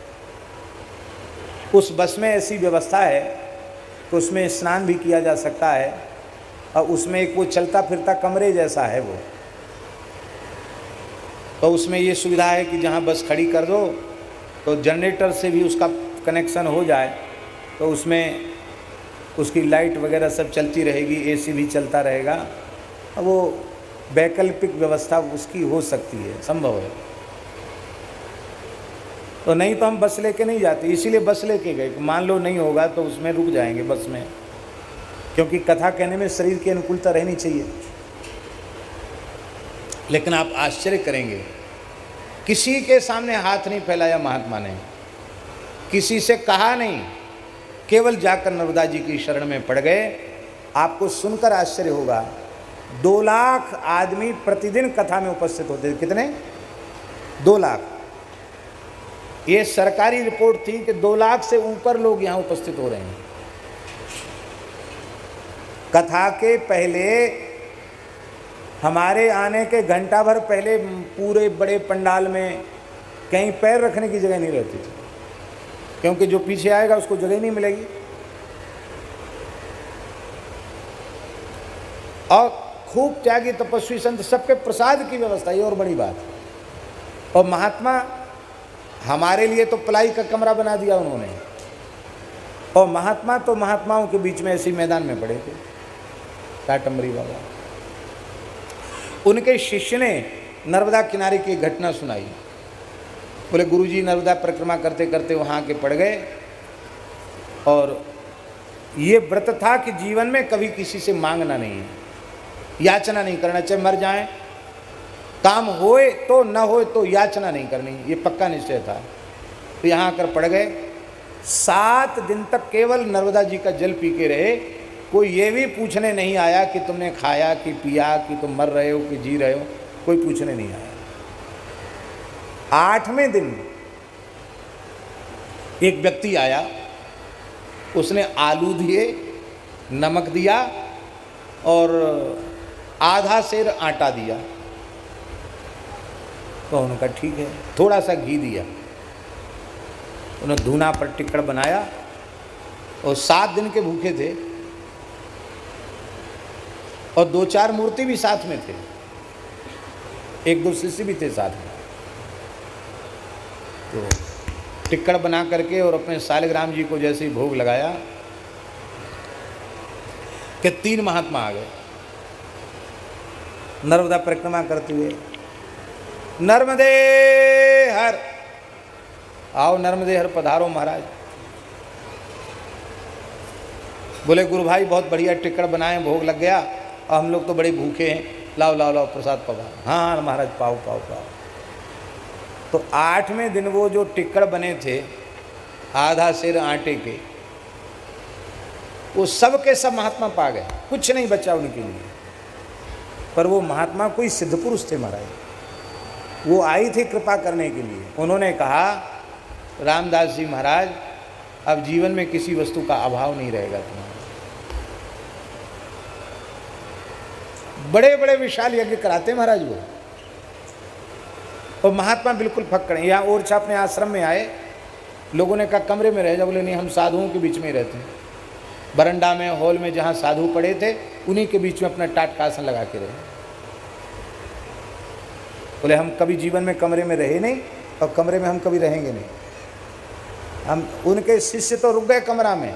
उस बस में ऐसी व्यवस्था है कि उसमें स्नान भी किया जा सकता है, और उसमें एक वो चलता फिरता कमरे जैसा है वो। तो उसमें ये सुविधा है कि जहाँ बस खड़ी कर दो तो जनरेटर से भी उसका कनेक्शन हो जाए, तो उसमें उसकी लाइट वगैरह सब चलती रहेगी, एसी भी चलता रहेगा। अब वो वैकल्पिक व्यवस्था उसकी हो सकती है, संभव है। तो नहीं तो हम बस लेके नहीं जाते, इसीलिए बस लेके गए, मान लो नहीं होगा तो उसमें रुक जाएंगे बस में, क्योंकि कथा कहने में शरीर की अनुकूलता रहनी चाहिए। लेकिन आप आश्चर्य करेंगे, किसी के सामने हाथ नहीं फैलाया महात्मा ने, किसी से कहा नहीं, केवल जाकर नर्मदा जी की शरण में पड़ गए। आपको सुनकर आश्चर्य होगा, 2 लाख आदमी प्रतिदिन कथा में उपस्थित होते थे। कितने? 2 लाख। ये सरकारी रिपोर्ट थी कि 2 लाख से ऊपर लोग यहाँ उपस्थित हो रहे हैं। कथा के पहले, हमारे आने के घंटा भर पहले पूरे बड़े पंडाल में कहीं पैर रखने की जगह नहीं रहती थी, क्योंकि जो पीछे आएगा उसको जगह नहीं मिलेगी। और खूब त्यागी तपस्वी संत, सबके प्रसाद की व्यवस्था, ये और बड़ी बात। और महात्मा हमारे लिए तो पलाई का कमरा बना दिया उन्होंने, और महात्मा तो महात्माओं के बीच में ऐसे मैदान में पड़े थे। काटम्बरी बाबा, उनके शिष्य ने नर्मदा किनारे की घटना सुनाई। बोले गुरुजी नर्मदा परिक्रमा करते करते वहाँ के पड़ गए, और ये व्रत था कि जीवन में कभी किसी से मांगना नहीं है, याचना नहीं करना, चाहे मर जाएं, काम होए तो न होए तो याचना नहीं करनी, ये पक्का निश्चय था। तो यहाँ आकर पड़ गए, 7 दिन तक केवल नर्मदा जी का जल पी के रहे। कोई ये भी पूछने नहीं आया कि तुमने खाया कि पिया, कि तुम मर रहे हो कि जी रहे हो, कोई पूछने नहीं आया। 8वें दिन एक व्यक्ति आया, उसने आलू दिए, नमक दिया और आधा सेर आटा दिया। तो उन्होंने कहा ठीक है, थोड़ा सा घी दिया, उन्होंने धूना पर टिक्कड़ बनाया, और 7 दिन के भूखे थे, और 2-4 मूर्ति भी साथ में थे, 1-2 शिष्य भी थे साथ में। तो टिक्कड़ बना करके और अपने सालिग्राम जी को जैसे ही भोग लगाया कि 3 महात्मा आ गए नर्मदा परिक्रमा करते हुए। नर्मदे हर, आओ नर्मदे हर पधारो महाराज। बोले गुरु भाई बहुत बढ़िया टिक्कड़ बनाए, भोग लग गया, और हम लोग तो बड़े भूखे हैं, लाओ लाओ लाओ प्रसाद पका। हाँ महाराज पाओ पाओ पाओ। तो 8वें दिन वो जो टिक्कड़ बने थे आधा सेर आटे के, वो सब के सब महात्मा पा गए, कुछ नहीं बचा उनके लिए। पर वो महात्मा कोई सिद्ध पुरुष थे महाराज, वो आई थी कृपा करने के लिए। उन्होंने कहा रामदास जी महाराज अब जीवन में किसी वस्तु का अभाव नहीं रहेगा तुम्हारा। बड़े बड़े विशाल यज्ञ कराते महाराज वो। और महात्मा बिल्कुल फक्कड़ हैं। यहाँ ओरछा अपने आश्रम में आए, लोगों ने कहा कमरे में रह जाओ। बोले नहीं, हम साधुओं के बीच में ही रहते हैं। बरंडा में, हॉल में जहाँ साधु पड़े थे उन्हीं के बीच में अपना टाट का आसन लगा के रहे। बोले हम कभी जीवन में कमरे में रहे नहीं, और कमरे में हम कभी रहेंगे नहीं। हम उनके शिष्य तो रुक गए कमरा में,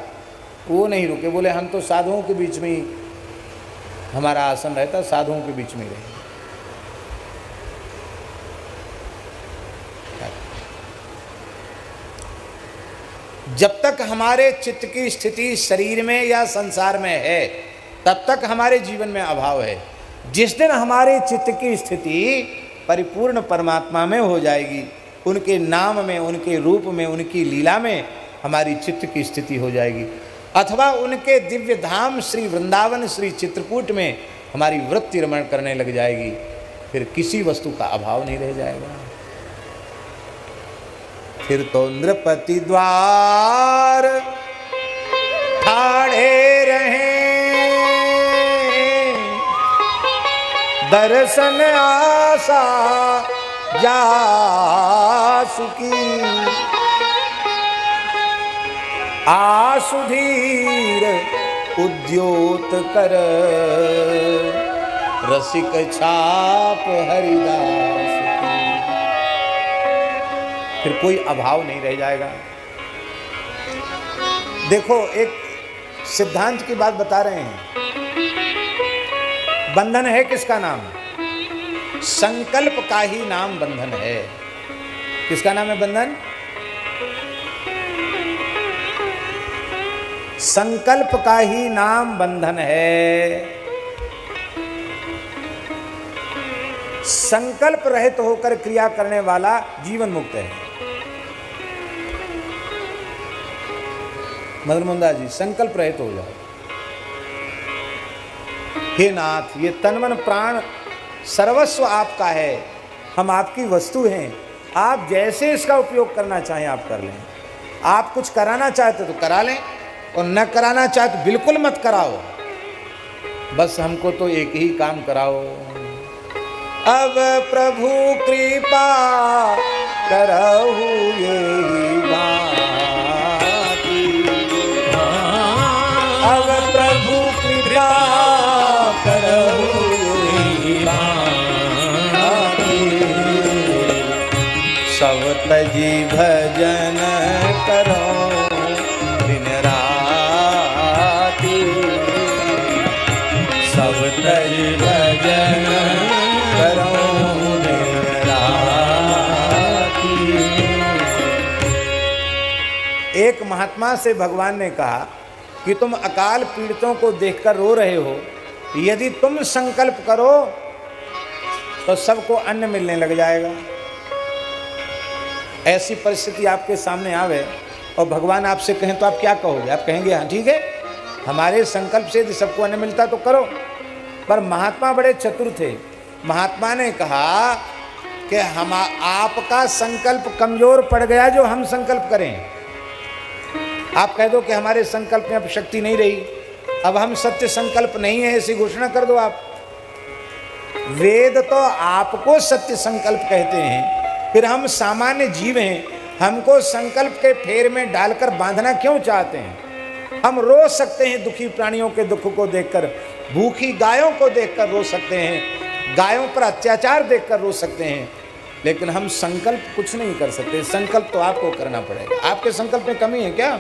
वो नहीं रुके। बोले हम तो साधुओं के बीच में ही हमारा आसन रहता, साधुओं के बीच में ही रहे। जब तक हमारे चित्त की स्थिति शरीर में या संसार में है तब तक हमारे जीवन में अभाव है। जिस दिन हमारे चित्त की स्थिति परिपूर्ण परमात्मा में हो जाएगी, उनके नाम में, उनके रूप में, उनकी लीला में हमारी चित्त की स्थिति हो जाएगी, अथवा उनके दिव्य धाम श्री वृंदावन, श्री चित्रकूट में हमारी वृत्ति रमण करने लग जाएगी, फिर किसी वस्तु का अभाव नहीं रह जाएगा। फिर तो नृपति द्वार ठाड़े रहे, दर्शन आशा जासुकी, आसुधीर उद्योत कर, रसिक छाप हरिदास की। फिर कोई अभाव नहीं रह जाएगा। देखो एक सिद्धांत की बात बता रहे हैं। बंधन है किसका नाम? संकल्प का ही नाम बंधन है। किसका नाम है बंधन? संकल्प का ही नाम बंधन है। संकल्प रहित होकर क्रिया करने वाला जीवन मुक्त है। मदन मोहन जी, संकल्प रहित हो जाओ। हे नाथ, ये तन मन प्राण सर्वस्व आपका है, हम आपकी वस्तु हैं। आप जैसे इसका उपयोग करना चाहें आप कर लें। आप कुछ कराना चाहते तो करा लें, और न कराना चाहते तो बिल्कुल मत कराओ। बस हमको तो एक ही काम कराओ। अब प्रभु कृपा करहु यही बाती, अब प्रभु कृपा करहु यही बाती, सब तजी भजन करो दिन राती, सब तजी भजन करो दिन राती। एक महात्मा से भगवान ने कहा कि तुम अकाल पीड़ितों को देखकर रो रहे हो, यदि तुम संकल्प करो तो सबको अन्न मिलने लग जाएगा। ऐसी परिस्थिति आपके सामने आवे और भगवान आपसे कहें तो आप क्या कहोगे? आप कहेंगे हाँ ठीक है, हमारे संकल्प से यदि सबको अन्न मिलता तो करो। पर महात्मा बड़े चतुर थे। महात्मा ने कहा कि हम आपका संकल्प कमजोर पड़ गया जो हम संकल्प करें। आप कह दो कि हमारे संकल्प में अब शक्ति नहीं रही, अब हम सत्य संकल्प नहीं है, ऐसी घोषणा कर दो आप। वेद तो आपको सत्य संकल्प कहते हैं, फिर हम सामान्य जीव हैं, हमको संकल्प के फेर में डालकर बांधना क्यों चाहते हैं? हम रो सकते हैं दुखी प्राणियों के दुख को देखकर, भूखी गायों को देखकर रो सकते हैं, गायों पर अत्याचार देखकर रो सकते हैं, लेकिन हम संकल्प कुछ नहीं कर सकते। संकल्प तो आपको करना पड़ेगा। आपके संकल्प में कमी है क्या?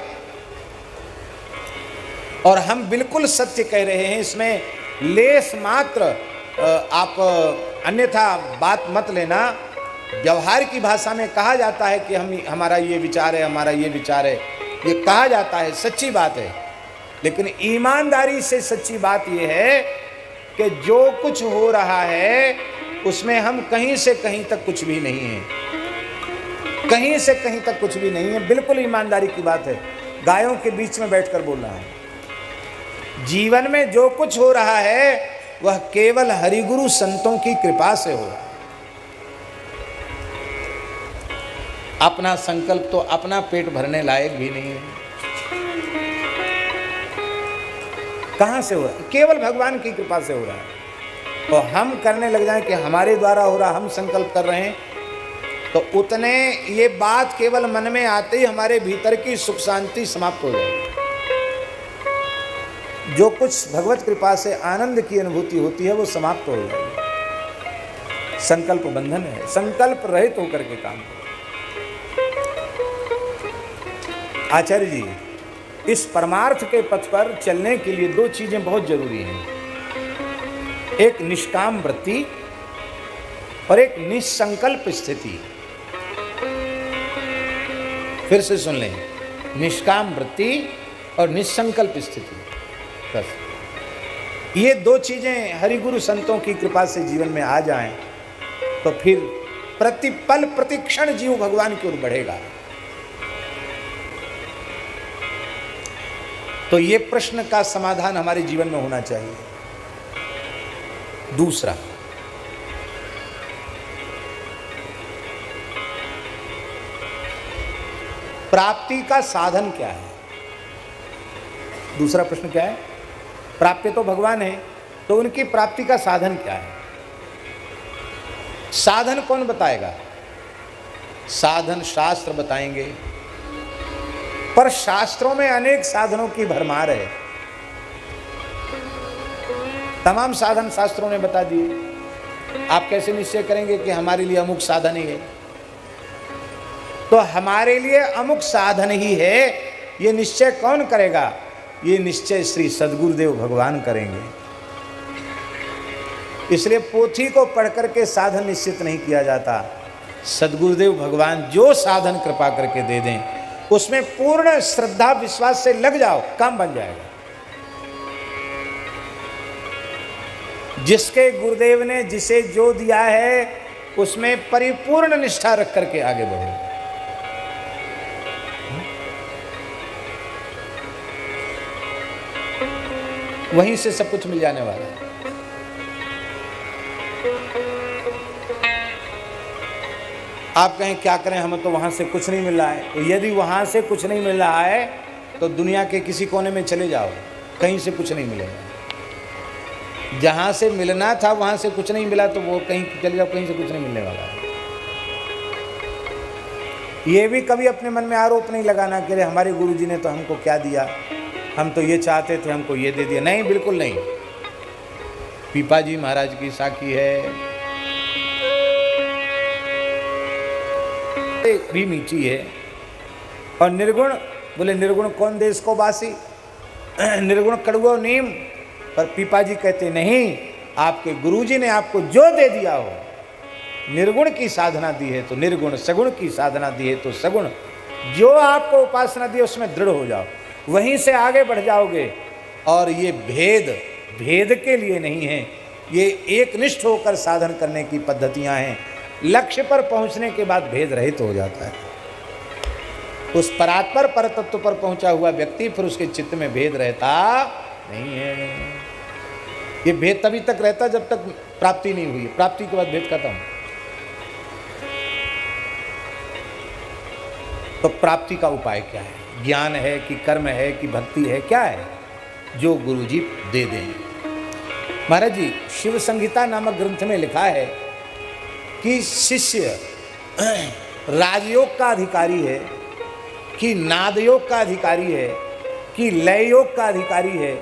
और हम बिल्कुल सत्य कह रहे हैं, इसमें लेस मात्र आप अन्यथा बात मत लेना। व्यवहार की भाषा में कहा जाता है कि हमारा ये विचार है, हमारा ये विचार है, ये कहा जाता है, सच्ची बात है। लेकिन ईमानदारी से सच्ची बात ये है कि जो कुछ हो रहा है उसमें हम कहीं से कहीं तक कुछ भी नहीं है, कहीं से कहीं तक कुछ भी नहीं है। बिल्कुल ईमानदारी की बात है। गायों के बीच में बैठकर बोल रहा हूं, जीवन में जो कुछ हो रहा है वह केवल हरिगुरु संतों की कृपा से हो रहा है। अपना संकल्प तो अपना पेट भरने लायक भी नहीं है। कहां से हो रहा है? केवल भगवान की कृपा से हो रहा है। तो हम करने लग जाएं कि हमारे द्वारा हो रहा, हम संकल्प कर रहे हैं, तो उतने ये बात केवल मन में आते ही हमारे भीतर की सुख शांति समाप्त हो जाएगी। जो कुछ भगवत कृपा से आनंद की अनुभूति होती है वो समाप्त हो जाएगी। संकल्प बंधन है, संकल्प रहित होकर के काम। आचार्य जी, इस परमार्थ के पथ पर चलने के लिए दो चीजें बहुत जरूरी हैं, एक निष्काम वृत्ति और एक निसंकल्प स्थिति। फिर से सुन लें, निष्काम वृत्ति और निसंकल्प स्थिति। बस ये दो चीजें हरिगुरु संतों की कृपा से जीवन में आ जाएं तो फिर प्रतिपल प्रतिक्षण जीव भगवान की ओर बढ़ेगा। तो ये प्रश्न का समाधान हमारे जीवन में होना चाहिए। दूसरा, प्राप्ति का साधन क्या है? दूसरा प्रश्न क्या है? प्राप्ति तो भगवान है, तो उनकी प्राप्ति का साधन क्या है? साधन कौन बताएगा? साधन शास्त्र बताएंगे, पर शास्त्रों में अनेक साधनों की भरमार है। तमाम साधन शास्त्रों ने बता दिए। आप कैसे निश्चय करेंगे कि हमारे लिए अमुक साधन ही है? तो हमारे लिए अमुक साधन ही है, ये निश्चय कौन करेगा? ये निश्चय श्री सद्गुरुदेव भगवान करेंगे। इसलिए पोथी को पढ़ करके साधन निश्चित नहीं किया जाता। सद्गुरुदेव भगवान जो साधन कृपा करके दे दें उसमें पूर्ण श्रद्धा विश्वास से लग जाओ, काम बन जाएगा। जिसके गुरुदेव ने जिसे जो दिया है उसमें परिपूर्ण निष्ठा रख करके आगे बढ़ो। वहीं से सब कुछ मिल जाने वाला है। आप कहें क्या करें, हमें तो वहां से कुछ नहीं मिल रहा है। तो यदि वहां से कुछ नहीं मिल रहा है तो दुनिया के किसी कोने में चले जाओ, कहीं से कुछ नहीं मिलेगा। जहां से मिलना था वहां से कुछ नहीं मिला तो वो कहीं चले जाओ, कहीं से कुछ नहीं मिलने वाला है। ये भी कभी अपने मन में आरोप नहीं लगाना कि हमारे गुरुजी ने तो हमको क्या दिया, हम तो ये चाहते थे, हमको ये दे दिया। नहीं, बिल्कुल नहीं। पीपाजी महाराज की साखी है, भी मीठी है। और निर्गुण, बोले निर्गुण कौन दे इसको बासी, निर्गुण कड़ुओ नीम। पर पीपाजी कहते नहीं, आपके गुरुजी ने आपको जो दे दिया हो, निर्गुण की साधना दी है तो निर्गुण, सगुण की साधना दी है तो सगुण, जो आपको उपासना दी उसमें दृढ़ हो जाओ, वहीं से आगे बढ़ जाओगे। और ये भेद भेद के लिए नहीं है, ये एकनिष्ठ होकर साधन करने की पद्धतियां हैं। लक्ष्य पर पहुंचने के बाद भेद रहित हो जाता है। उस परात्पर परतत्व पर पहुंचा हुआ व्यक्ति फिर उसके चित्त में भेद रहता नहीं है। ये भेद तभी तक रहता जब तक प्राप्ति नहीं हुई, प्राप्ति के बाद भेद खत्म। तो प्राप्ति का उपाय क्या है? ज्ञान है कि कर्म है कि भक्ति है, क्या है? जो गुरुजी दे दें। महाराज जी शिव संहिता नामक ग्रंथ में लिखा है कि शिष्य राजयोग का अधिकारी है, कि नाद योग का अधिकारी है, कि लय योग का अधिकारी है,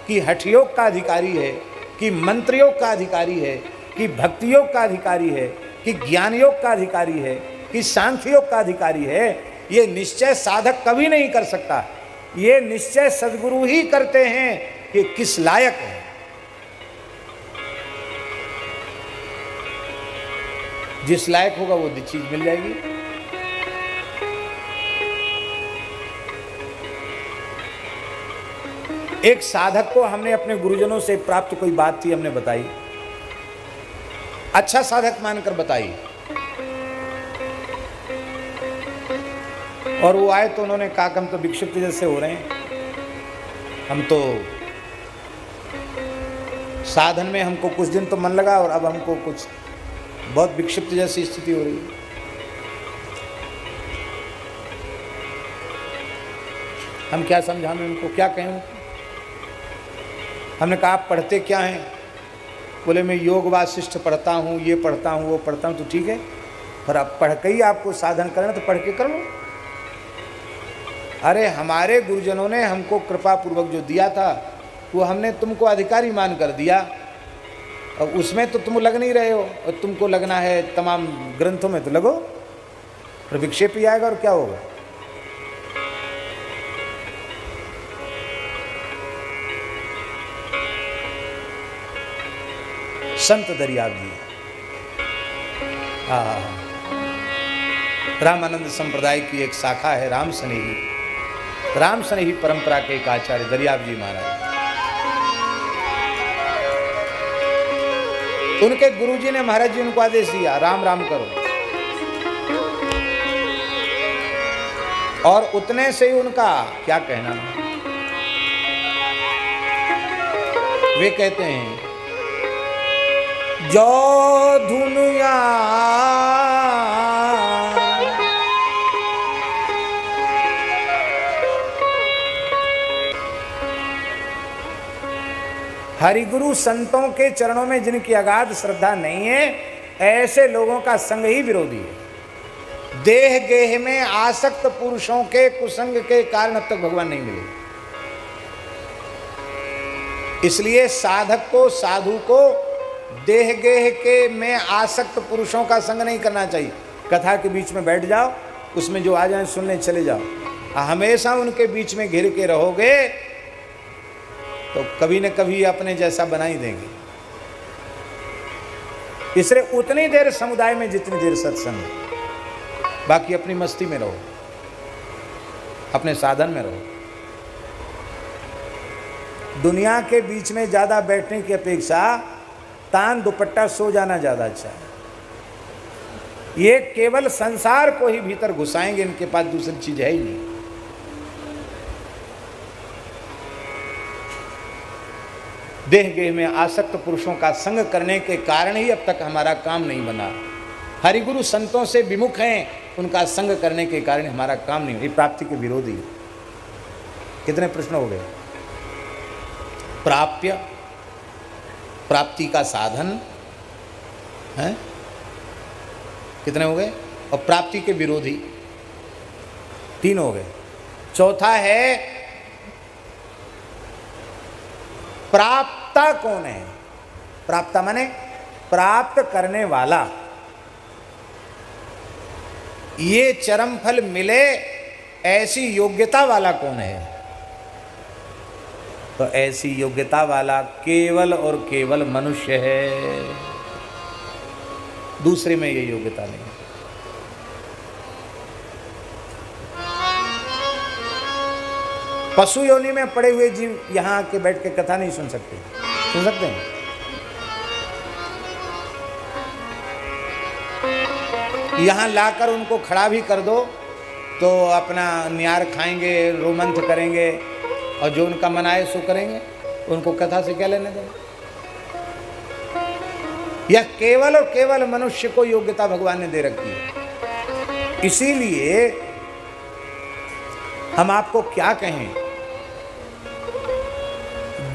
कि हठ योग का अधिकारी है, कि मंत्र योग का अधिकारी है, कि भक्ति योग का अधिकारी है, कि ज्ञान योग का अधिकारी है, कि सांख्य योग का अधिकारी है। ये निश्चय साधक कभी नहीं कर सकता। ये निश्चय सद्गुरु ही करते हैं कि किस लायक है। जिस लायक होगा वो चीज मिल जाएगी। एक साधक को हमने अपने गुरुजनों से प्राप्त कोई बात थी, हमने बताई, अच्छा साधक मानकर बताई, और वो आए तो उन्होंने कहा कि हम तो विक्षिप्त जैसे हो रहे हैं, हम तो साधन में हमको कुछ दिन तो मन लगा और अब हमको कुछ बहुत विक्षिप्त जैसी स्थिति हो रही है। हम क्या समझाएं उनको, क्या कहें? हमने कहा आप पढ़ते क्या हैं? बोले मैं योग वासिष्ठ पढ़ता हूँ, ये पढ़ता हूँ, वो पढ़ता हूँ। तो ठीक है, पर आप पढ़ के ही आपको साधन करना तो पढ़ के कर लो। अरे हमारे गुरुजनों ने हमको कृपा पूर्वक जो दिया था वो हमने तुमको अधिकारी मान कर दिया, और उसमें तो तुम लग नहीं रहे हो, और तुमको लगना है तमाम ग्रंथों में तो लगो, फिर विक्षेप ही आएगा और क्या होगा। संत दरियाब जी, रामानंद संप्रदाय की एक शाखा है राम स्नेही परंपरा के एक आचार्य दरियाब जी महाराज। उनके गुरुजी ने महाराज जी उनको आदेश दिया राम राम करो, और उतने से ही उनका क्या कहना, वे कहते हैं जो दुनिया हरिगुरु संतों के चरणों में जिनकी अगाध श्रद्धा नहीं है, ऐसे लोगों का संग ही विरोधी है। देह गेह में आसक्त पुरुषों के कुसंग के कारण अब तक भगवान नहीं मिले। इसलिए साधक को, साधु को देह गेह के में आसक्त पुरुषों का संग नहीं करना चाहिए। कथा के बीच में बैठ जाओ, उसमें जो आ जाए सुनने चले जाओ। हमेशा उनके बीच में घिर के रहोगे तो कभी न कभी अपने जैसा बना ही देंगे। इसलिए उतनी देर समुदाय में जितनी देर सत्संग, बाकी अपनी मस्ती में रहो। अपने साधन में रहो। दुनिया के बीच में ज़्यादा बैठने की अपेक्षा तान दुपट्टा सो जाना ज़्यादा अच्छा है। ये केवल संसार को ही भीतर घुसाएंगे, इनके पास दूसरी चीज है ही नहीं। देह गेह में आसक्त पुरुषों का संग करने के कारण ही अब तक हमारा काम नहीं बना। हरिगुरु संतों से विमुख हैं, उनका संग करने के कारण हमारा काम नहीं। ये प्राप्ति के विरोधी। कितने प्रश्न हो गए? प्राप्य, प्राप्ति का साधन है, कितने हो गए? और प्राप्ति के विरोधी 3 हो गए। चौथा है प्राप्ता कौन है? प्राप्ता माने प्राप्त करने वाला। ये चरम फल मिले ऐसी योग्यता वाला कौन है? तो ऐसी योग्यता वाला केवल और केवल मनुष्य है, दूसरे में ये योग्यता नहीं। पशु योनि में पड़े हुए जीव यहां आके बैठ के कथा नहीं सुन सकते। सुन सकते हैं? यहां लाकर उनको खड़ा भी कर दो तो अपना न्यार खाएंगे, रोमंथ करेंगे और जो उनका मन आए सो करेंगे। उनको कथा से क्या लेने देना? यह केवल और केवल मनुष्य को योग्यता भगवान ने दे रखी है। इसीलिए हम आपको क्या कहें,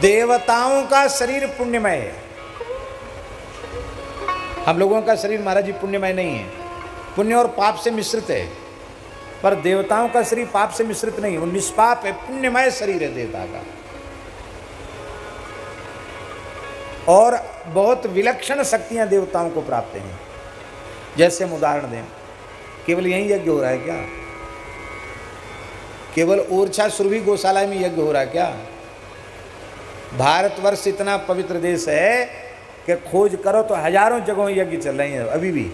देवताओं का शरीर पुण्यमय है। हम लोगों का शरीर महाराज जी पुण्यमय नहीं है, पुण्य और पाप से मिश्रित है। पर देवताओं का शरीर पाप से मिश्रित नहीं, वो निष्पाप है, पुण्यमय शरीर है देवता का। और बहुत विलक्षण शक्तियां देवताओं को प्राप्त हैं। जैसे हम उदाहरण दें, केवल यही यज्ञ हो रहा है क्या? केवल ओरछा सुरभि गौशाला में यज्ञ हो रहा है क्या? भारतवर्ष इतना पवित्र देश है कि खोज करो तो हजारों जगहों यज्ञ चल रही हैं अभी भी।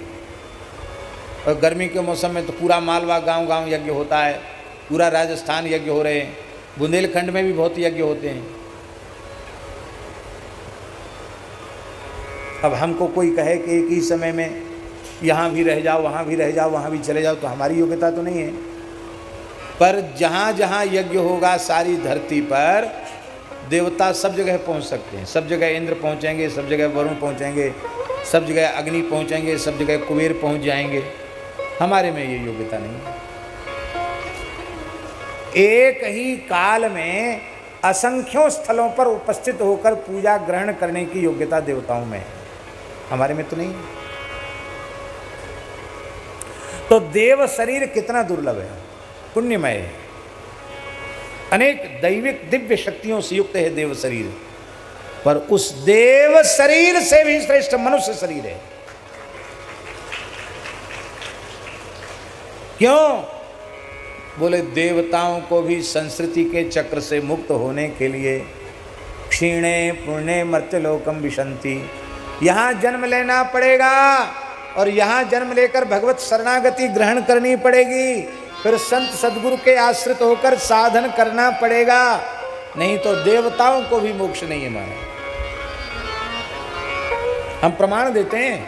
और गर्मी के मौसम में तो पूरा मालवा गांव-गांव यज्ञ होता है, पूरा राजस्थान यज्ञ हो रहे हैं, बुंदेलखंड में भी बहुत यज्ञ होते हैं। अब हमको कोई कहे कि एक ही समय में यहाँ भी रह जाओ, वहाँ भी रह जाओ, वहाँ भी चले जाओ, तो हमारी योग्यता तो नहीं है। पर जहाँ जहाँ यज्ञ होगा सारी धरती पर देवता सब जगह पहुँच सकते हैं। सब जगह इंद्र पहुँचेंगे, सब जगह वरुण पहुँचेंगे, सब जगह अग्नि पहुँचेंगे, सब जगह कुबेर पहुँच जाएंगे। हमारे में ये योग्यता नहीं है। एक ही काल में असंख्यों स्थलों पर उपस्थित होकर पूजा ग्रहण करने की योग्यता देवताओं में है, हमारे में तो नहीं है। तो देव शरीर कितना दुर्लभ है, पुण्यमय है, अनेक दैविक दिव्य शक्तियों से युक्त है देव शरीर। पर उस देव शरीर से भी श्रेष्ठ मनुष्य शरीर है। क्यों? बोले देवताओं को भी संस्कृति के चक्र से मुक्त होने के लिए क्षीणे पुण्य मर्त्यलोकम विशंति, यहाँ जन्म लेना पड़ेगा और यहाँ जन्म लेकर भगवत शरणागति ग्रहण करनी पड़ेगी। फिर संत सद्गुरु के आश्रित होकर साधन करना पड़ेगा, नहीं तो देवताओं को भी मोक्ष नहीं है माना। हम प्रमाण देते हैं,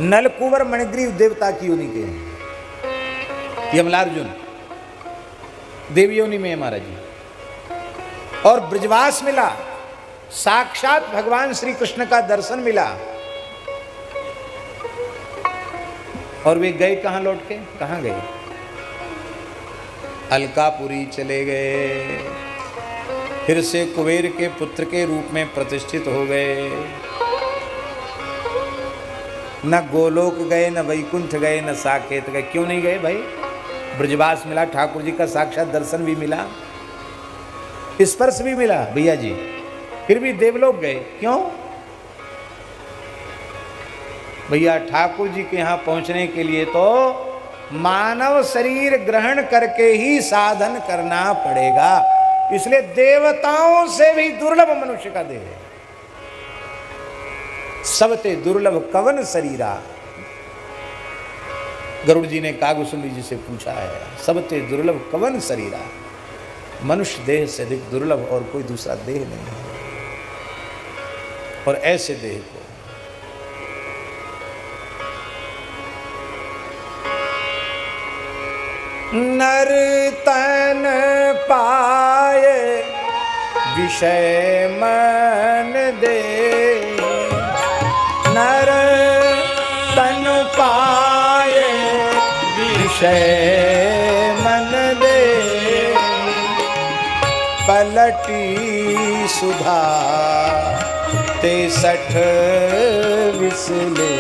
नलकुवर मणिग्रीव देवता की योनि के हैं, यमलार्जुन देवी योनि में है महाराज जी। और ब्रजवास मिला, साक्षात भगवान श्री कृष्ण का दर्शन मिला। और वे गए कहाँ लौट के? कहाँ गए? अलकापुरी चले गए, फिर से कुबेर के पुत्र के रूप में प्रतिष्ठित हो गए। न गोलोक गए, न वैकुंठ गए, न साकेत गए। क्यों नहीं गए भाई? ब्रजवास मिला, ठाकुर जी का साक्षात दर्शन भी मिला, स्पर्श भी मिला भैया जी, फिर भी देवलोक गए। क्यों भैया? ठाकुर जी के यहाँ पहुँचने के लिए तो मानव शरीर ग्रहण करके ही साधन करना पड़ेगा। इसलिए देवताओं से भी दुर्लभ मनुष्य का देह है। सबते दुर्लभ कवन शरीरा, गरुड़ जी ने कागुसुंडी जी से पूछा है, सबते दुर्लभ कवन शरीरा, मनुष्य देह से अधिक दुर्लभ और कोई दूसरा देह नहीं है। और ऐसे देह को नर तन पाए विषय मन दे, नर तन पाए विषय मन दे, पलटी सुधा 63 विसले,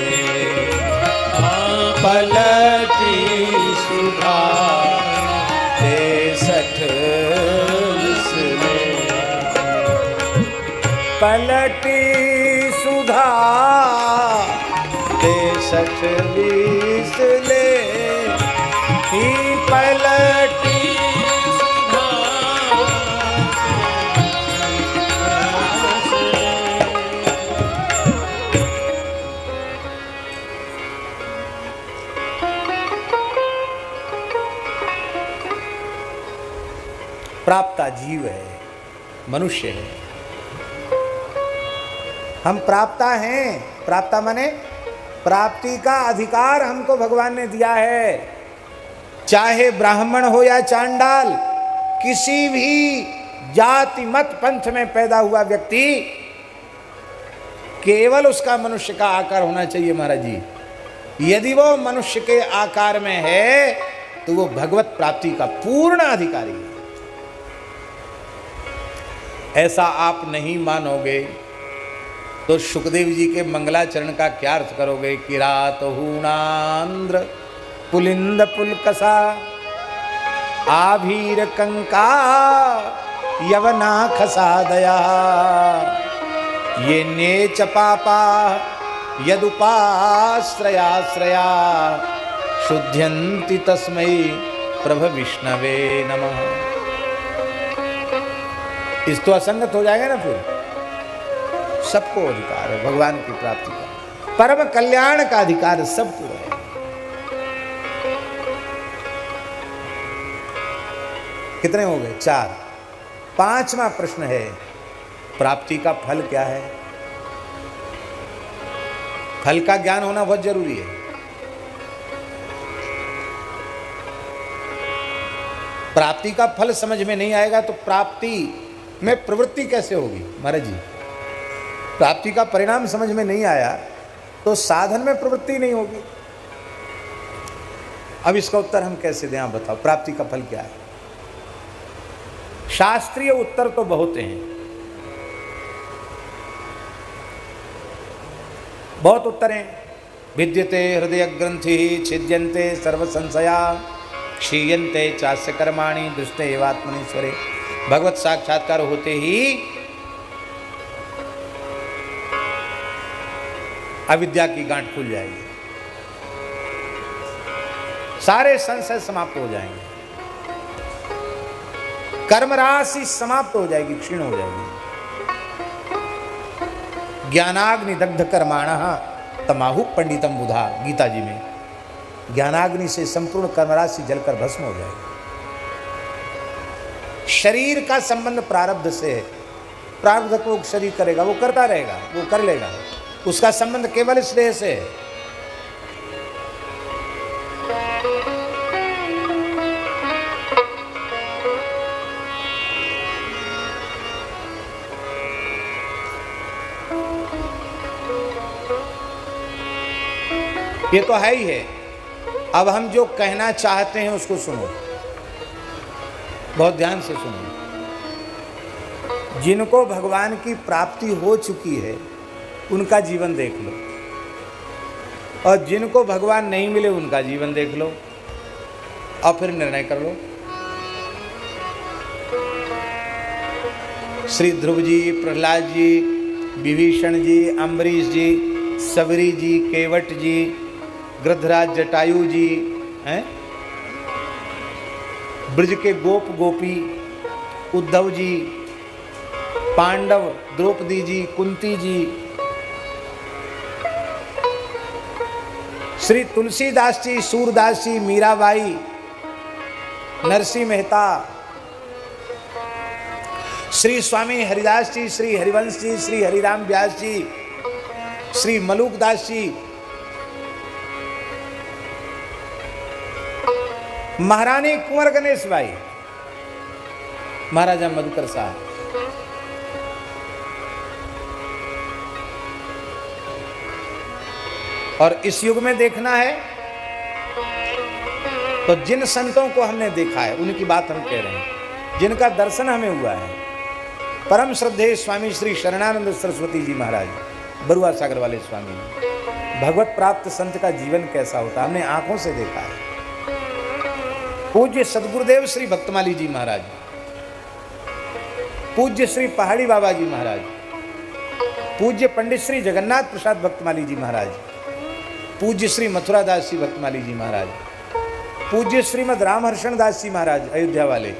पलटी सुधा 63 विसले, पलटी सुधा 63 विसले, ही पलटी प्राप्ता जीव है, मनुष्य है। हम प्राप्ता हैं। प्राप्ता माने प्राप्ति का अधिकार हमको भगवान ने दिया है। चाहे ब्राह्मण हो या चांडाल, किसी भी जाति मत पंथ में पैदा हुआ व्यक्ति, केवल उसका मनुष्य का आकार होना चाहिए महाराज जी। यदि वो मनुष्य के आकार में है तो वो भगवत प्राप्ति का पूर्ण अधिकारी है। ऐसा आप नहीं मानोगे तो सुखदेव जी के मंगलाचरण का क्या अर्थ करोगे? किरात हूणांध्र पुलिंद पुलकसा आभीर कंका यवना खसादया, ये नेच पापा यदुपाश्रयाश्रया शुद्ध्यन्ति तस्मै प्रभ विष्णवे नमः। इस तो असंगत हो जाएगा ना, फिर सबको अधिकार है भगवान की प्राप्ति का, परम कल्याण का अधिकार सबको है। कितने हो गए? 4। 5वां प्रश्न है, प्राप्ति का फल क्या है? फल का ज्ञान होना बहुत जरूरी है। प्राप्ति का फल समझ में नहीं आएगा तो प्राप्ति में प्रवृत्ति कैसे होगी महाराज जी? प्राप्ति का परिणाम समझ में नहीं आया तो साधन में प्रवृत्ति नहीं होगी। अब इसका उत्तर हम कैसे दें, आप बताओ। प्राप्ति का फल क्या है? शास्त्रीय उत्तर तो बहुत हैं, बहुत उत्तर हैं। विद्यते हृदय ग्रंथि छिद्यन्ते सर्व संशया क्षीयन्ते चास्य कर्माणि दृष्टे एवात्मनीश्वरे। भगवत साक्षात्कार होते ही अविद्या की गांठ खुल जाएगी, सारे संशय समाप्त हो जाएंगे, कर्म राशि समाप्त हो जाएगी, क्षीण हो जाएगी। ज्ञानाग्नि दग्ध कर्माणः तमाहु पंडितम बुधा, गीता जी में ज्ञानाग्नि से संपूर्ण कर्मराशि जलकर भस्म हो जाएगी। शरीर का संबंध प्रारब्ध से है, प्रारब्ध को शरीर करेगा, वो करता रहेगा, वो कर लेगा, उसका संबंध केवल इस देह से है। ये तो है ही है। अब हम जो कहना चाहते हैं उसको सुनो, बहुत ध्यान से सुनो। जिनको भगवान की प्राप्ति हो चुकी है उनका जीवन देख लो, और जिनको भगवान नहीं मिले उनका जीवन देख लो, और फिर निर्णय कर लो। श्री ध्रुव जी, प्रहलाद जी, विभीषण जी, अम्बरीश जी, सबरी जी, केवट जी, गृधराज जटायु जी हैं, ब्रज के गोप गोपी, उद्धव जी, पांडव, द्रौपदी जी, कुंती जी, श्री तुलसीदास जी, सूरदास जी, मीराबाई, नरसिंह मेहता, श्री स्वामी हरिदास जी, श्री हरिवंश जी, श्री हरिराम व्यास जी, श्री मलुकदास जी, महारानी कुंवर गणेश बाई, महाराजा मधुकर साहब, और इस युग में देखना है तो जिन संतों को हमने देखा है उनकी बात हम कह रहे हैं, जिनका दर्शन हमें हुआ है। परम श्रद्धेय स्वामी श्री शरणानंद सरस्वती जी महाराज, बरुआ सागर वाले स्वामी, भगवत प्राप्त संत का जीवन कैसा होता हमने आंखों से देखा है। पूज्य सदगुरुदेव श्री भक्तमाली जी महाराज, पूज्य श्री पहाड़ी बाबा जी महाराज, पूज्य पंडित श्री जगन्नाथ प्रसाद भक्तमाली जी महाराज, पूज्य श्री मथुरा दास जी भक्तमाली जी महाराज, पूज्य श्रीमद रामहर्षण दास जी महाराज अयोध्या वाले,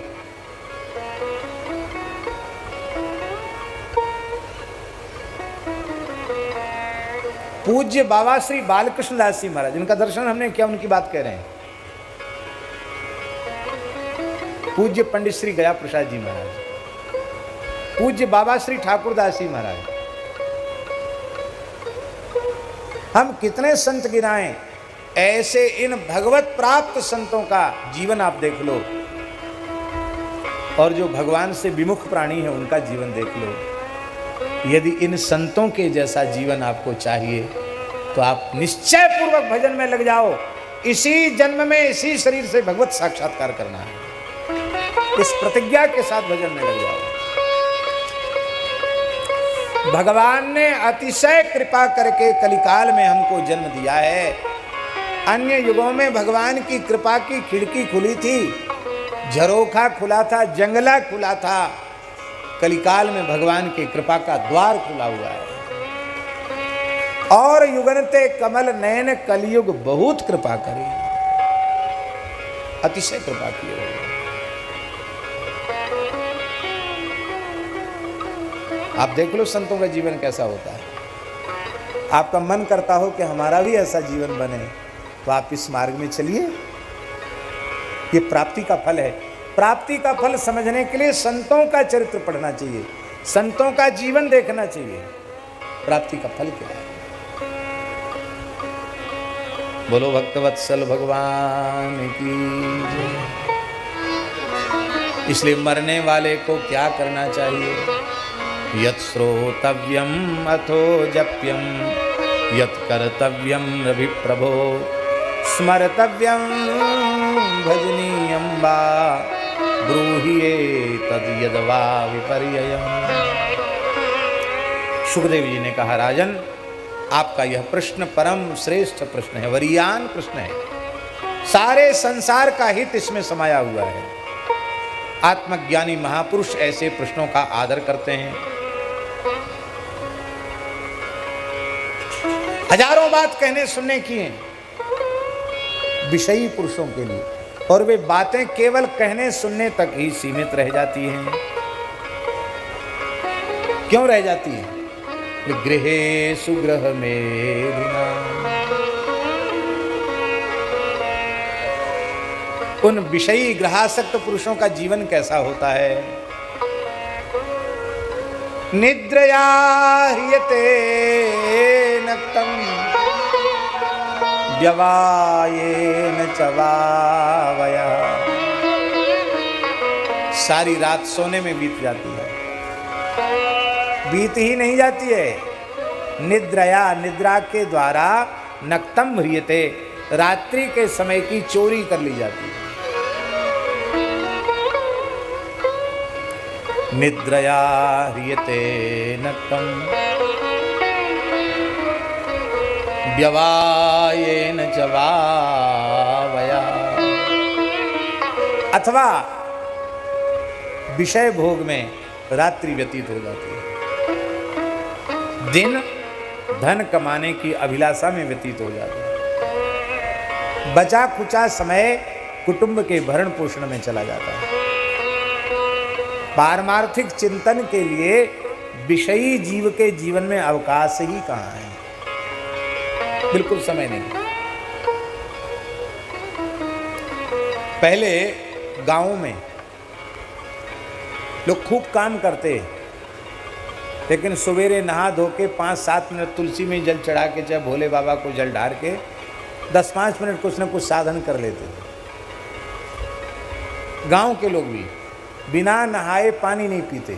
पूज्य बाबा श्री बालकृष्ण दास जी महाराज, जिनका दर्शन हमने किया, उनकी बात कह रहे हैं। पूज्य पंडित श्री गया प्रसाद जी महाराज, पूज्य बाबा श्री ठाकुर दास जी महाराज। हम कितने संत गिनाएं, ऐसे इन भगवत प्राप्त संतों का जीवन आप देख लो, और जो भगवान से विमुख प्राणी है उनका जीवन देख लो। यदि इन संतों के जैसा जीवन आपको चाहिए तो आप निश्चय पूर्वक भजन में लग जाओ। इसी जन्म में इसी शरीर से भगवत साक्षात्कार करना है, इस प्रतिज्ञा के साथ भजन में लग जाओ। भगवान ने अतिशय कृपा करके कलिकाल में हमको जन्म दिया है। अन्य युगों में भगवान की कृपा की खिड़की खुली थी, झरोखा खुला था, जंगला खुला था। कलिकाल में भगवान की कृपा का द्वार खुला हुआ है। और युगनते कमल नयन कलयुग बहुत कृपा करी, अतिशय कृपा की है। आप देख लो संतों का जीवन कैसा होता है। आपका मन करता हो कि हमारा भी ऐसा जीवन बने, तो आप इस मार्ग में चलिए। ये प्राप्ति का फल है। प्राप्ति का फल समझने के लिए संतों का चरित्र पढ़ना चाहिए, संतों का जीवन देखना चाहिए। प्राप्ति का फल क्या है? बोलो भक्तवत्सल भगवान की जय। इसलिए मरने वाले को क्या करना चाहिए? यत् श्रोतव्यम अथो जप्यम, यत् कर्तव्यम रवि प्रभो, स्मर्तव्यम भजनीयम वा, ब्रूहिये तद यद्वा विपर्ययम्। सुखदेव जी ने कहा, राजन आपका यह प्रश्न परम श्रेष्ठ प्रश्न है, वरीयान प्रश्न है। सारे संसार का हित इसमें समाया हुआ है। आत्मज्ञानी महापुरुष ऐसे प्रश्नों का आदर करते हैं। हजारों बात कहने सुनने की हैं विषयी पुरुषों के लिए, और वे बातें केवल कहने सुनने तक ही सीमित रह जाती हैं। क्यों रह जाती हैं? गृहे सुग्रह मेधिना। उन विषयी ग्रहासक्त पुरुषों का जीवन कैसा होता है? निद्रया ह्रियते नक्तम्, व्यवायेन च वावयः। सारी रात सोने में बीत जाती है, बीत ही नहीं जाती है। निद्रया, निद्रा के द्वारा, नक्तम ह्रियते, रात्रि के समय की चोरी कर ली जाती है। निद्रया ह्रियते नक्तम्, व्यवायेन च वावयः। अथवा विषय भोग में रात्रि व्यतीत हो जाती है, दिन धन कमाने की अभिलाषा में व्यतीत हो जाता है। बचा खुचा समय कुटुंब के भरण पोषण में चला जाता है। पारमार्थिक चिंतन के लिए विषयी जीव के जीवन में अवकाश ही कहाँ है? बिल्कुल समय नहीं। पहले गाँव में लोग खूब काम करते, लेकिन सवेरे नहा धो के 5-7 मिनट तुलसी में जल चढ़ा के, चाहे भोले बाबा को जल ढार के 10-5 मिनट कुछ न कुछ साधन कर लेते थे। गांव के लोग भी बिना नहाए पानी नहीं पीते,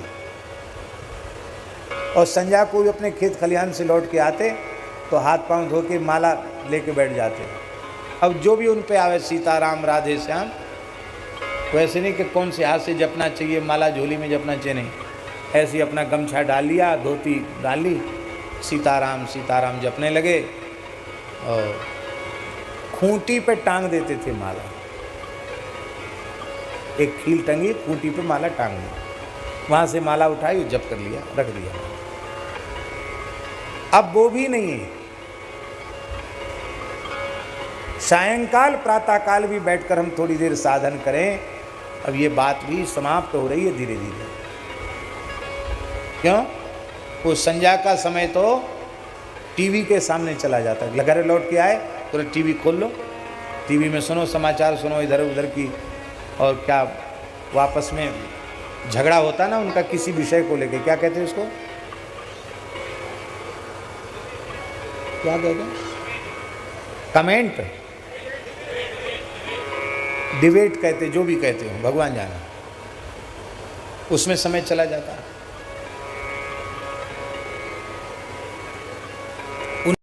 और संध्या को भी अपने खेत खलिहान से लौट के आते तो हाथ पांव धो के माला लेके बैठ जाते। अब जो भी उन पे आवे, सीताराम राधे श्याम, वैसे नहीं कि कौन से हाथ से जपना चाहिए, माला झोली में जपना चाहिए, नहीं, ऐसे ही अपना गमछा डाल लिया, धोती डाल ली, सीताराम सीताराम जपने लगे और खूंटी पे टांग देते थे माला। एक खील टंगी, खूंटी पे माला टांग दी, वहां से माला उठाई, जप कर लिया, रख दिया। अब वो भी नहीं है। सायंकाल प्रातःकाल भी बैठकर हम थोड़ी देर साधन करें, अब ये बात भी समाप्त हो रही है धीरे धीरे। क्यों? वो संध्या का समय तो टीवी के सामने चला जाता है। घर लौट के आए तो टीवी खोल लो, टीवी में सुनो समाचार, सुनो इधर उधर की, और क्या वापस में झगड़ा होता ना उनका किसी विषय को लेके, क्या कहते हैं उसको, क्या कहते हैं, कमेंट, डिबेट कहते, जो भी कहते हो, भगवान जाना, उसमें समय चला जाता है।